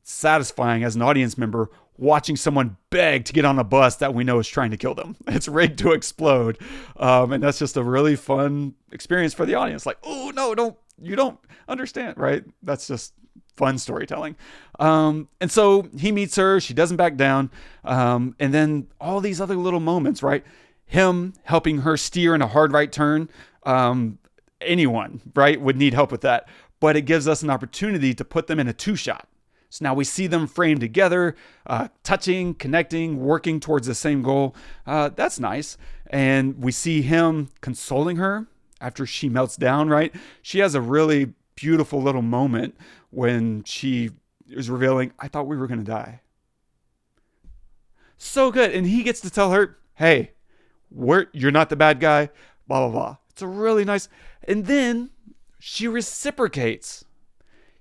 satisfying as an audience member watching someone beg to get on a bus that we know is trying to kill them. It's rigged to explode. And that's just a really fun experience for the audience. Like, "Oh no, you don't understand," right? That's just fun storytelling. And so he meets her, she doesn't back down. And then all these other little moments, right? Him helping her steer in a hard right turn. Anyone, right, would need help with that. But it gives us an opportunity to put them in a 2-shot. So now we see them framed together, touching, connecting, working towards the same goal. That's nice. And we see him consoling her after she melts down, right? She has a really beautiful little moment when she is revealing, "I thought we were going to die." So good. And he gets to tell her, "Hey, you're not the bad guy, blah, blah, blah." It's a really nice. And then she reciprocates.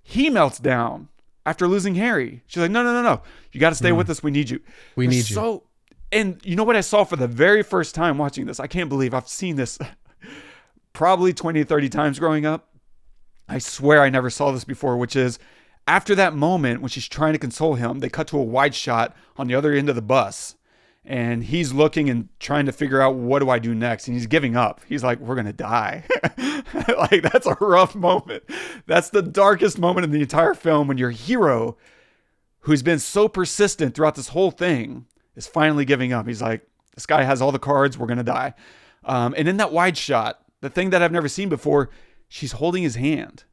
He melts down after losing Harry. She's like, no. You got to stay with us. We need you. We need you. And you know what I saw for the very first time watching this? I can't believe I've seen this probably 20 to 30 times growing up. I swear I never saw this before, which is after that moment when she's trying to console him, they cut to a wide shot on the other end of the bus. And he's looking and trying to figure out, what do I do next? And he's giving up. He's like, we're going to die. Like, that's a rough moment. That's the darkest moment in the entire film, when your hero, who's been so persistent throughout this whole thing, is finally giving up. He's like, this guy has all the cards. We're going to die. And in that wide shot, the thing that I've never seen before, she's holding his hand.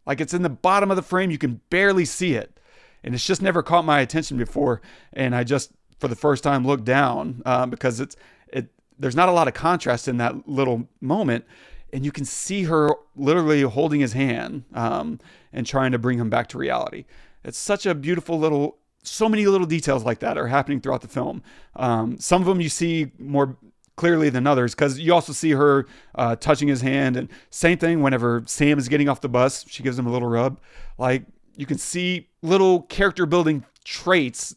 Like, it's in the bottom of the frame. You can barely see it. And it's just never caught my attention before. And I just, for the first time, looked down because there's not a lot of contrast in that little moment. And you can see her literally holding his hand and trying to bring him back to reality. It's such a beautiful so many little details like that are happening throughout the film. Some of them you see more clearly than others, because you also see her touching his hand. And same thing whenever Sam is getting off the bus, she gives him a little rub. Like, you can see little character building traits,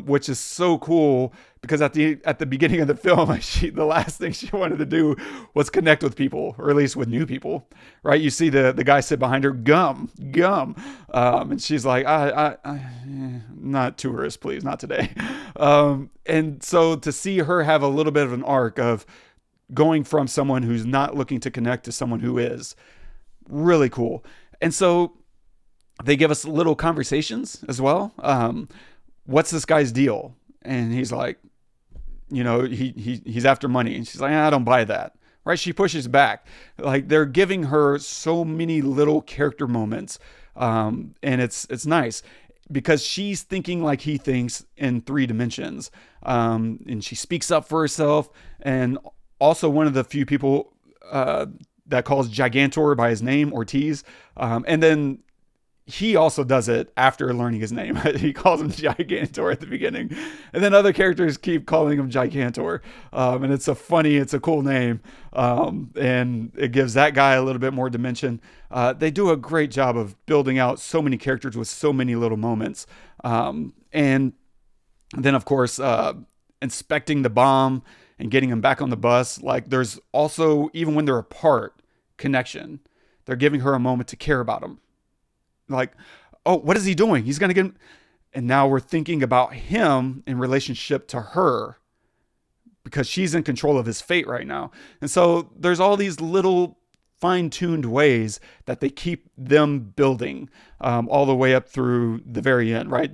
which is so cool, because at the beginning of the film, the last thing she wanted to do was connect with people, or at least with new people, right? You see the guy sit behind her, gum, and she's like, not tourists, please, not today. And so to see her have a little bit of an arc of going from someone who's not looking to connect to someone who is, really cool. And so they give us little conversations as well. What's this guy's deal? And he's like, he's after money. And she's like, I don't buy that. Right? She pushes back. Like, they're giving her so many little character moments. And it's nice because she's thinking like he thinks in 3 dimensions. And she speaks up for herself. And also one of the few people that calls Gigantor by his name, Ortiz. And then he also does it after learning his name. He calls him Gigantor at the beginning. And then other characters keep calling him Gigantor. And it's a cool name. And it gives that guy a little bit more dimension. They do a great job of building out so many characters with so many little moments. And then, of course, inspecting the bomb and getting him back on the bus. Like, there's also, even when they're apart, connection. They're giving her a moment to care about him. Like, oh, what is he doing? He's going to get him. And now we're thinking about him in relationship to her, because she's in control of his fate right now. And so there's all these little fine-tuned ways that they keep them building all the way up through the very end, right?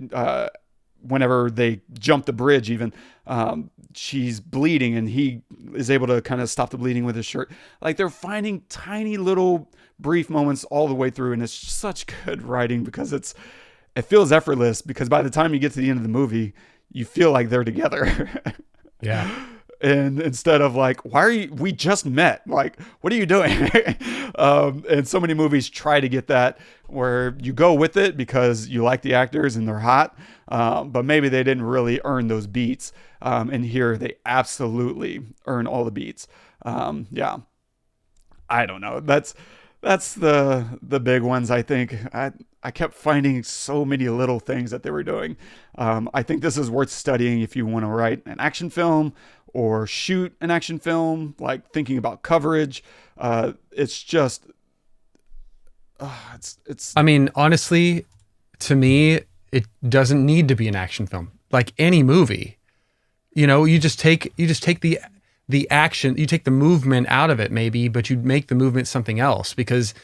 Whenever they jump the bridge, even she's bleeding and he is able to kind of stop the bleeding with his shirt. Like, they're finding tiny little brief moments all the way through, and it's such good writing because it feels effortless, because by the time you get to the end of the movie, you feel like they're together. Yeah. And instead of like, we just met, like, what are you doing? And so many movies try to get that, where you go with it because you like the actors and they're hot, but maybe they didn't really earn those beats. And here they absolutely earn all the beats. Yeah, I don't know. That's the big ones. I think I kept finding so many little things that they were doing. I think this is worth studying if you want to write an action film or shoot an action film, like thinking about coverage. It's just, it's. I mean, honestly, to me, it doesn't need to be an action film. Like any movie, you just take the action, you take the movement out of it maybe, but you make the movement something else, because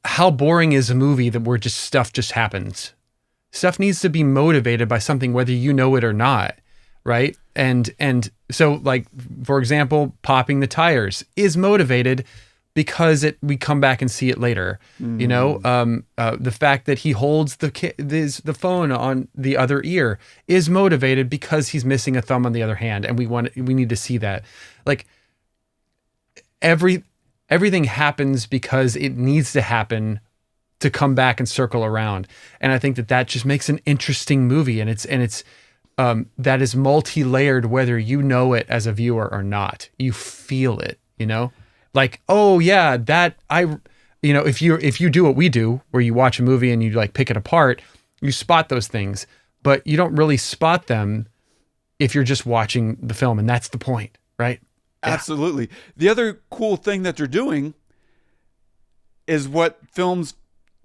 how boring is a movie where stuff just happens? Stuff needs to be motivated by something, whether you know it or not, right? And so, like, for example, popping the tires is motivated because we come back and see it later. The fact that he holds the phone on the other ear is motivated because he's missing a thumb on the other hand, and we need to see that. Like, everything happens because it needs to happen to come back and circle around. And I think that just makes an interesting movie, and it's that is multi-layered, whether you know it as a viewer or not. You feel it, like, oh yeah, if you do what we do, where you watch a movie and you like pick it apart, you spot those things, but you don't really spot them if you're just watching the film. And that's the point, right? Absolutely. The other cool thing that they're doing is what films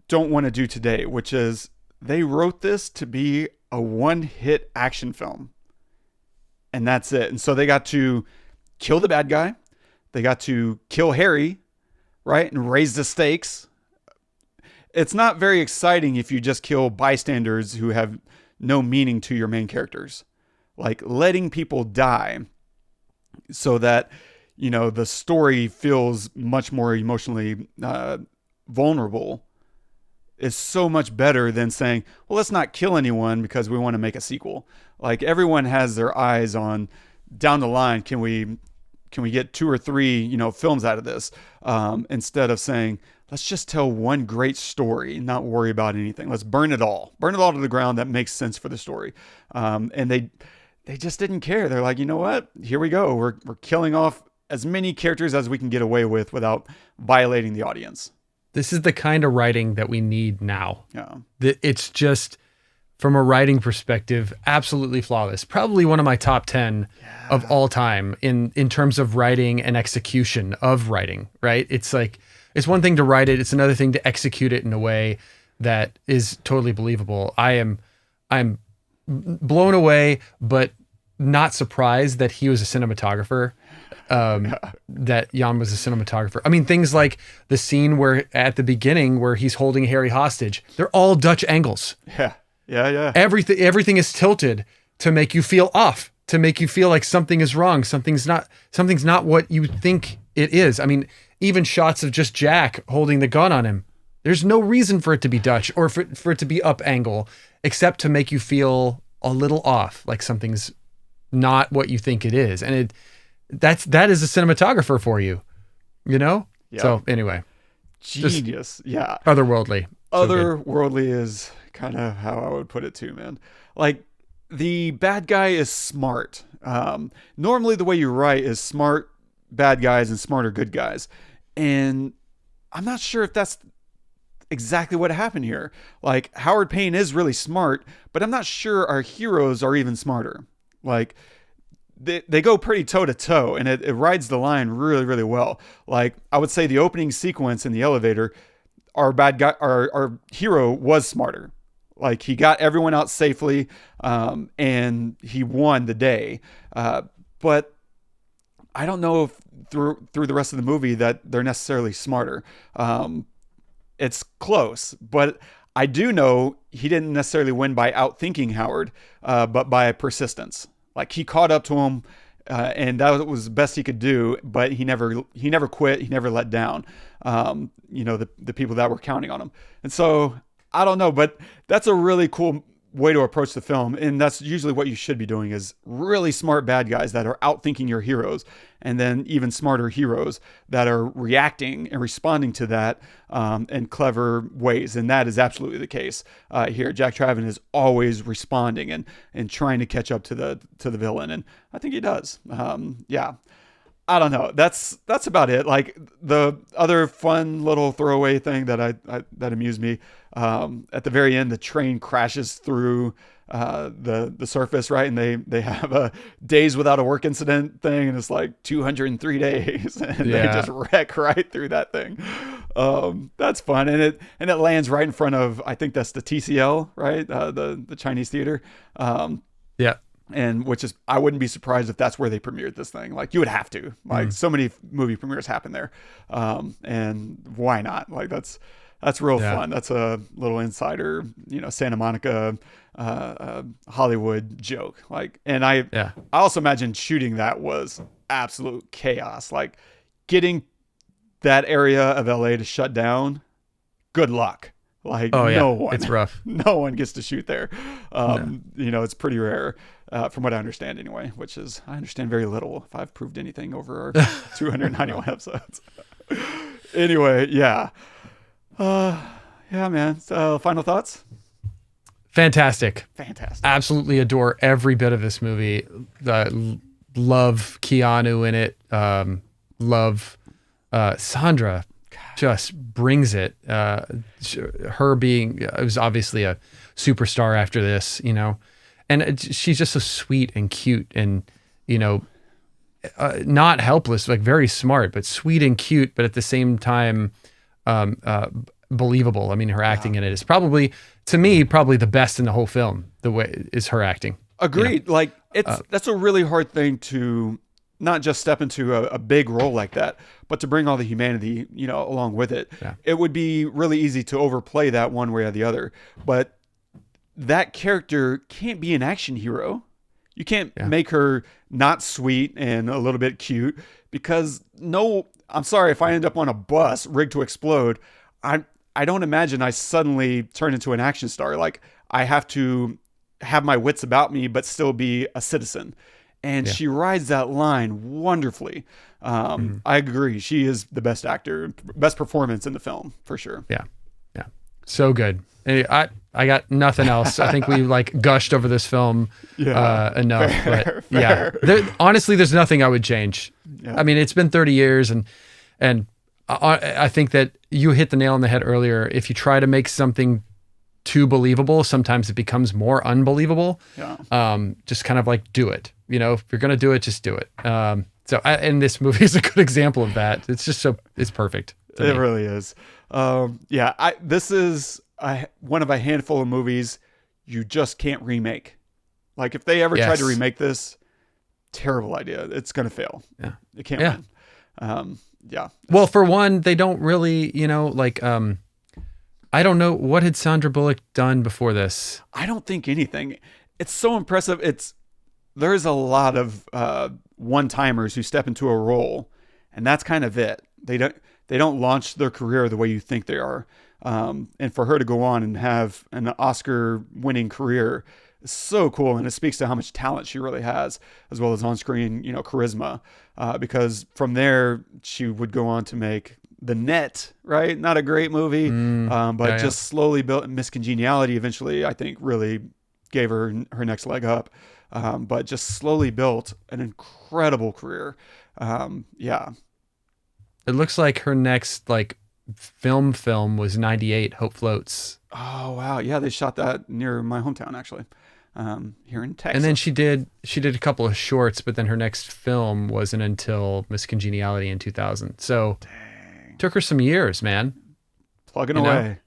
don't want to do today, which is they wrote this to be a one-hit action film. And that's it. And so they got to kill the bad guy. They got to kill Harry, right? And raise the stakes. It's not very exciting if you just kill bystanders who have no meaning to your main characters. Like letting people die so that, you know, the story feels much more emotionally vulnerable is so much better than saying, well, let's not kill anyone because we want to make a sequel. Like everyone has their eyes on down the line. Can we get 2 or 3, you know, films out of this? Instead of saying, let's just tell one great story and not worry about anything. Let's burn it all to the ground. That makes sense for the story. And they just didn't care. They're like, you know what? Here we go. We're killing off as many characters as we can get away with without violating the audience. This is the kind of writing that we need now. Yeah. It's just, from a writing perspective, absolutely flawless. Probably one of my top 10 of all time in terms of writing and execution of writing, right? It's like, it's one thing to write it. It's another thing to execute it in a way that is totally believable. I'm blown away, but not surprised that he was a cinematographer. That Jan was a cinematographer. I mean, things like the scene where at the beginning where he's holding Harry hostage, they're all Dutch angles. Yeah. Everything is tilted to make you feel off, to make you feel like something is wrong. Something's not what you think it is. I mean, even shots of just Jack holding the gun on him. There's no reason for it to be Dutch or for it to be up angle, except to make you feel a little off, like something's not what you think it is. And that is a cinematographer for you, you know? Yeah. So anyway. Genius. Yeah. Otherworldly. Otherworldly is kind of how I would put it too, man. Like the bad guy is smart. Normally the way you write is smart bad guys and smarter good guys. And I'm not sure if that's exactly what happened here. Like Howard Payne is really smart, but I'm not sure our heroes are even smarter. Like they go pretty toe to toe, and it rides the line really, really well. Like I would say the opening sequence in the elevator, our hero was smarter. Like he got everyone out safely, and he won the day. But I don't know if through the rest of the movie that they're necessarily smarter. It's close, but I do know he didn't necessarily win by outthinking Howard, but by persistence. Like he caught up to him, and that was the best he could do. But he never quit. He never let down. The people that were counting on him. And so I don't know, but that's a really cool way to approach the film. And that's usually what you should be doing, is really smart bad guys that are outthinking your heroes, and then even smarter heroes that are reacting and responding to that in clever ways. And that is absolutely the case here. Jack Traven is always responding and trying to catch up to the villain. And I think he does. I don't know. That's about it. Like the other fun little throwaway thing that that amused me, at the very end, the train crashes through the surface, right? And they have a days without a work incident thing, and it's like 203 days, and they just wreck right through that thing. That's fun, and it lands right in front of, I think that's the TCL, right? The Chinese theater. Yeah. And which is, I wouldn't be surprised if that's where they premiered this thing. Like you would have to, like so many movie premieres happen there. And why not? Like that's real fun. That's a little insider, Santa Monica, Hollywood joke. Like, and I also imagine shooting that was absolute chaos. Like getting that area of LA to shut down. Good luck. Like no one, it's rough. No one gets to shoot there. It's pretty rare. From what I understand anyway, which is, I understand very little if I've proved anything over our 291 episodes. Anyway, yeah, man. So final thoughts? Fantastic. Absolutely adore every bit of this movie. Love Keanu in it. Love Sandra. Just brings it. Her being, it was obviously a superstar after this, and she's just so sweet and cute, and not helpless, like very smart, but sweet and cute, but at the same time, believable. I mean, her acting in it is probably, to me, probably the best in the whole film. The way is her acting. Agreed. Like that's a really hard thing to not just step into a big role like that, but to bring all the humanity, along with it. Yeah. It would be really easy to overplay that one way or the other. But that character can't be an action hero. You can't make her not sweet and a little bit cute because I'm sorry, if I end up on a bus rigged to explode, I don't imagine I suddenly turn into an action star. Like I have to have my wits about me, but still be a citizen. And she rides that line wonderfully. I agree. She is the best actor, best performance in the film for sure. Yeah. Yeah. So good. And I got nothing else. I think we gushed over this film enough. Fair. Honestly, there's nothing I would change. Yeah. I mean, it's been 30 years and I think that you hit the nail on the head earlier. If you try to make something too believable, sometimes it becomes more unbelievable. Yeah. Just kind of do it. If you're going to do it, just do it. And this movie is a good example of that. It's just it's perfect. It really is. This is one of a handful of movies you just can't remake. Like if they ever tried to remake this, terrible idea. It's going to fail. Yeah. It can't win. Well, for one, they don't really, I don't know, what had Sandra Bullock done before this? I don't think anything. It's so impressive. There's a lot of one-timers who step into a role, and that's kind of it. They don't launch their career the way you think they are. And for her to go on and have an Oscar-winning career is so cool, and it speaks to how much talent she really has, as well as on-screen, charisma. Because from there, she would go on to make The Net, right? Not a great movie, but just slowly built. Miss Congeniality eventually, I think, really gave her next leg up. But just slowly built an incredible career. It looks like her next film was 98, Hope Floats. Oh wow, yeah, they shot that near my hometown actually, here in Texas. And then she did a couple of shorts, but then her next film wasn't until Miss Congeniality in 2000. So took her some years, man. Plugging away.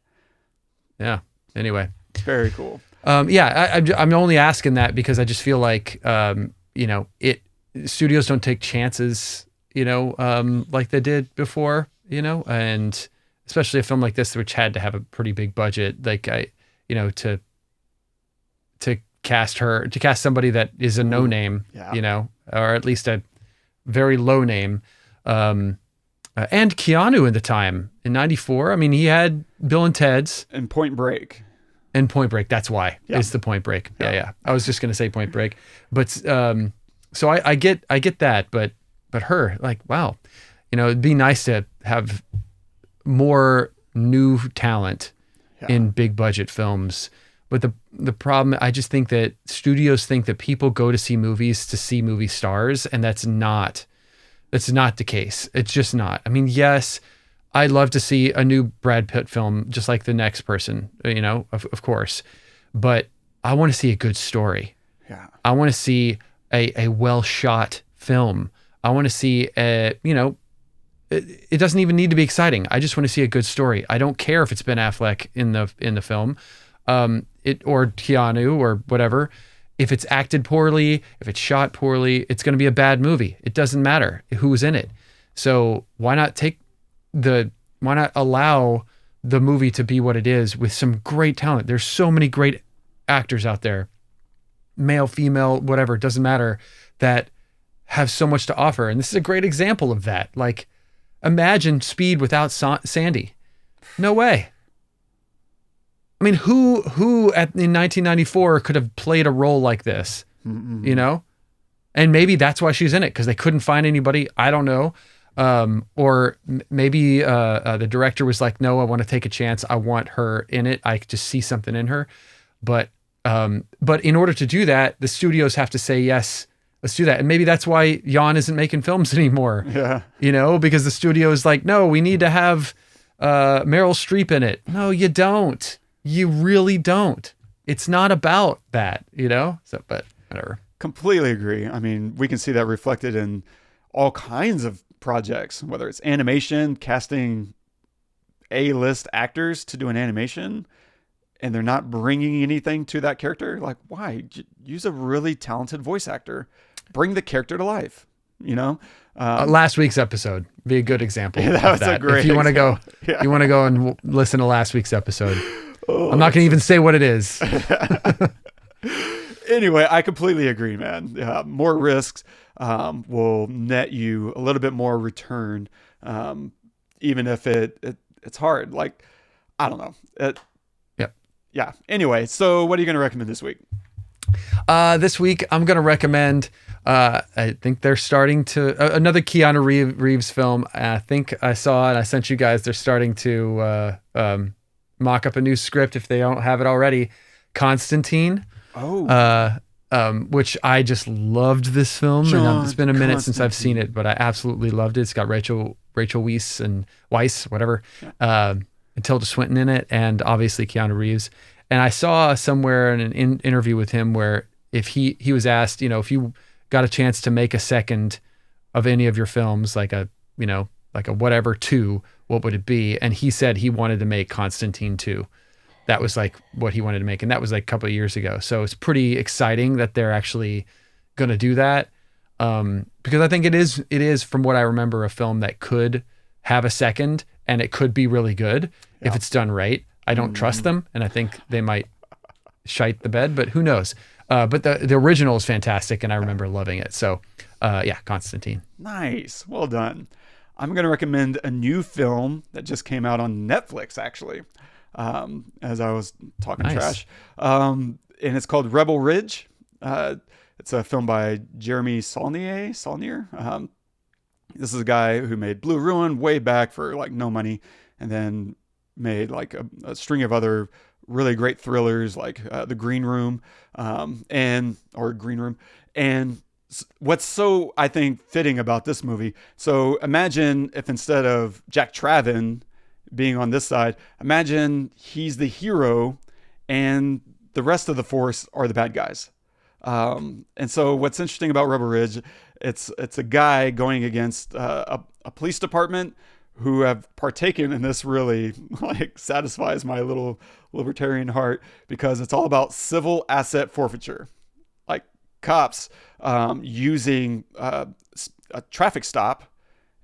Yeah. Anyway, very cool. I'm only asking that because I just feel like studios don't take chances, like they did before, and especially a film like this, which had to have a pretty big budget, to cast somebody that is a no name, or at least a very low name. And Keanu at the time in 94, I mean, he had Bill and Ted's and Point Break. And Point Break, that's why. It's the Point Break. Yeah. I was just gonna say Point Break, but so I get that, but her, wow, it'd be nice to have more new talent in big budget films. But the problem, I just think that studios think that people go to see movies to see movie stars, and that's not the case. It's just not. I mean, yes, I'd love to see a new Brad Pitt film, just like the next person, of course. But I want to see a good story. Yeah. I want to see a well-shot film. I want to see it doesn't even need to be exciting. I just want to see a good story. I don't care if it's Ben Affleck in the film, or Keanu or whatever. If it's acted poorly, if it's shot poorly, it's going to be a bad movie. It doesn't matter who's in it. So why not allow the movie to be what it is with some great talent? There's so many great actors out there, male, female, whatever, it doesn't matter, that have so much to offer. And this is a great example of that. Imagine Speed without Sandy. No way. I mean, who in 1994 could have played a role like this, And maybe that's why she's in it, because they couldn't find anybody. I don't know. Or maybe the director was like, no, I want to take a chance. I want her in it. I just see something in her. But in order to do that, the studios have to say, yes, let's do that. And maybe that's why Jan isn't making films anymore. Yeah. Because the studio is like, no, we need to have Meryl Streep in it. No, you don't. You really don't. It's not about that, So, but whatever. Completely agree. I mean, we can see that reflected in all kinds of projects, whether it's animation, casting A-list actors to do an animation, and they're not bringing anything to that character. Like, why? Use a really talented voice actor. Bring the character to life, you know? Last week's episode be a good example. Yeah, of that. a great if you want to go, yeah. you want to go and listen to last week's episode. I'm not going to even say what it is. Anyway, I completely agree, man. More risks will net you a little bit more return, even if it's hard. Like, I don't know. Yeah. Anyway, so what are you going to recommend this week? This week, I'm going to recommend, I think they're starting to, another Keanu Reeves film. I think I saw it. I sent you guys. They're starting to mock up a new script if they don't have it already. Constantine. Which I just loved this film. And it's been a minute since I've seen it, but I absolutely loved it. It's got Rachel Weisz, whatever, and Tilda Swinton in it, and obviously Keanu Reeves. And I saw somewhere in an interview with him where if he was asked, you know, if you got a chance to make a second of any of your films, like a whatever 2, what would it be? And he said he wanted to make Constantine 2. That was like what he wanted to make. And that was like a couple of years ago. So it's pretty exciting that they're actually going to do that. Because I think it is from what I remember, a film that could have a second and it could be really good if it's done right. I don't trust them. And I think they might shite the bed, but who knows? But the original is fantastic. And I remember loving it. So Constantine. Nice. Well done. I'm going to recommend a new film that just came out on Netflix, actually. As I was talking trash. And it's called Rebel Ridge. It's a film by Jeremy Saulnier. This is a guy who made Blue Ruin way back for like no money, and then made like a string of other really great thrillers like The Green Room, Green Room. And what's so, I think, fitting about this movie, so imagine if instead of Jack Traven being on this side, imagine he's the hero and the rest of the force are the bad guys. And so what's interesting about Rebel Ridge, it's a guy going against a police department who have partaken in this, really like satisfies my little libertarian heart, because it's all about civil asset forfeiture. Like cops using a traffic stop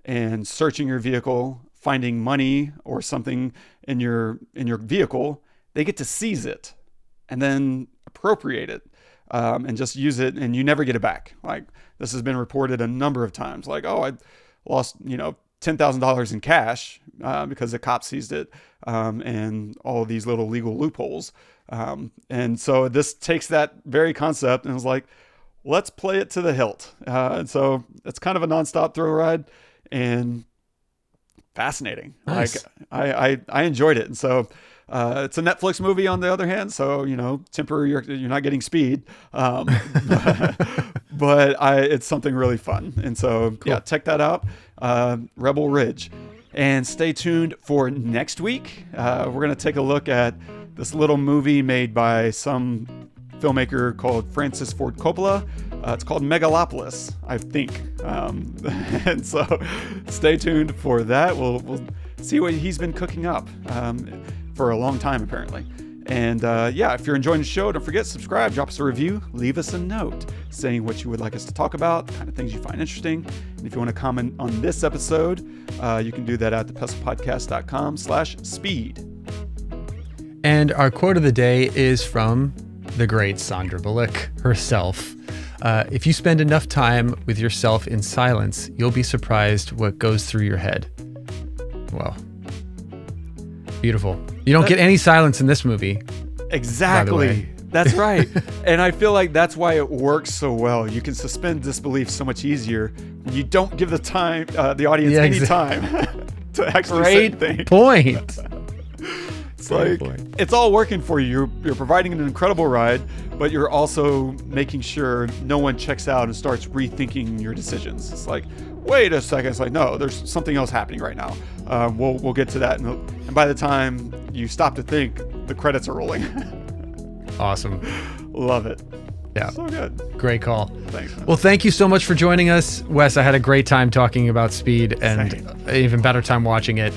and searching your vehicle, finding money or something in your vehicle, they get to seize it and then appropriate it and just use it, and you never get it back. Like this has been reported a number of times. Like, oh, I lost $10,000 in cash because the cop seized it, and all of these little legal loopholes. And so this takes that very concept and is like, let's play it to the hilt. And so it's kind of a nonstop thrill ride and fascinating. Nice. Like I enjoyed it. And so it's a Netflix movie on the other hand. So, temporary, you're not getting Speed. But it's something really fun. And so, Cool. Check that out. Rebel Ridge. And stay tuned for next week. We're going to take a look at this little movie made by some filmmaker called Francis Ford Coppola. It's called Megalopolis, I think. And so stay tuned for that. We'll see what he's been cooking up for a long time, apparently. And if you're enjoying the show, don't forget, subscribe, drop us a review, leave us a note saying what you would like us to talk about, the kind of things you find interesting. And if you want to comment on this episode, you can do that at thepestlepodcast.com/speed. And our quote of the day is from the great Sandra Bullock herself. If you spend enough time with yourself in silence, you'll be surprised what goes through your head. Wow. Beautiful. You don't get any silence in this movie. Exactly. That's right. And I feel like that's why it works so well. You can suspend disbelief so much easier when you don't give the audience any time to actually say things. Great point. It's like, it's all working for you. You're providing an incredible ride, but you're also making sure no one checks out and starts rethinking your decisions. It's like, wait a second. It's like, no, there's something else happening right now. We'll get to that. And by the time you stop to think, the credits are rolling. Awesome. Love it. Yeah. So good. Great call. Thanks, man. Well, thank you so much for joining us, Wes. I had a great time talking about Speed and Same. an even better time watching it.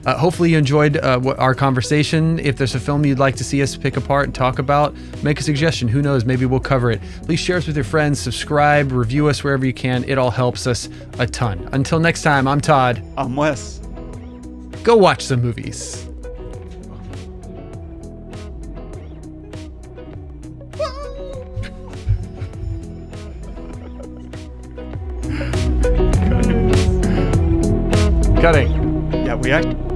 Hopefully you enjoyed our conversation. If there's a film you'd like to see us pick apart and talk about, make a suggestion. Who knows? Maybe we'll cover it. Please share us with your friends, subscribe, review us wherever you can. It all helps us a ton. Until next time, I'm Todd. I'm Wes. Go watch some movies. Cutting. Yeah, we actually.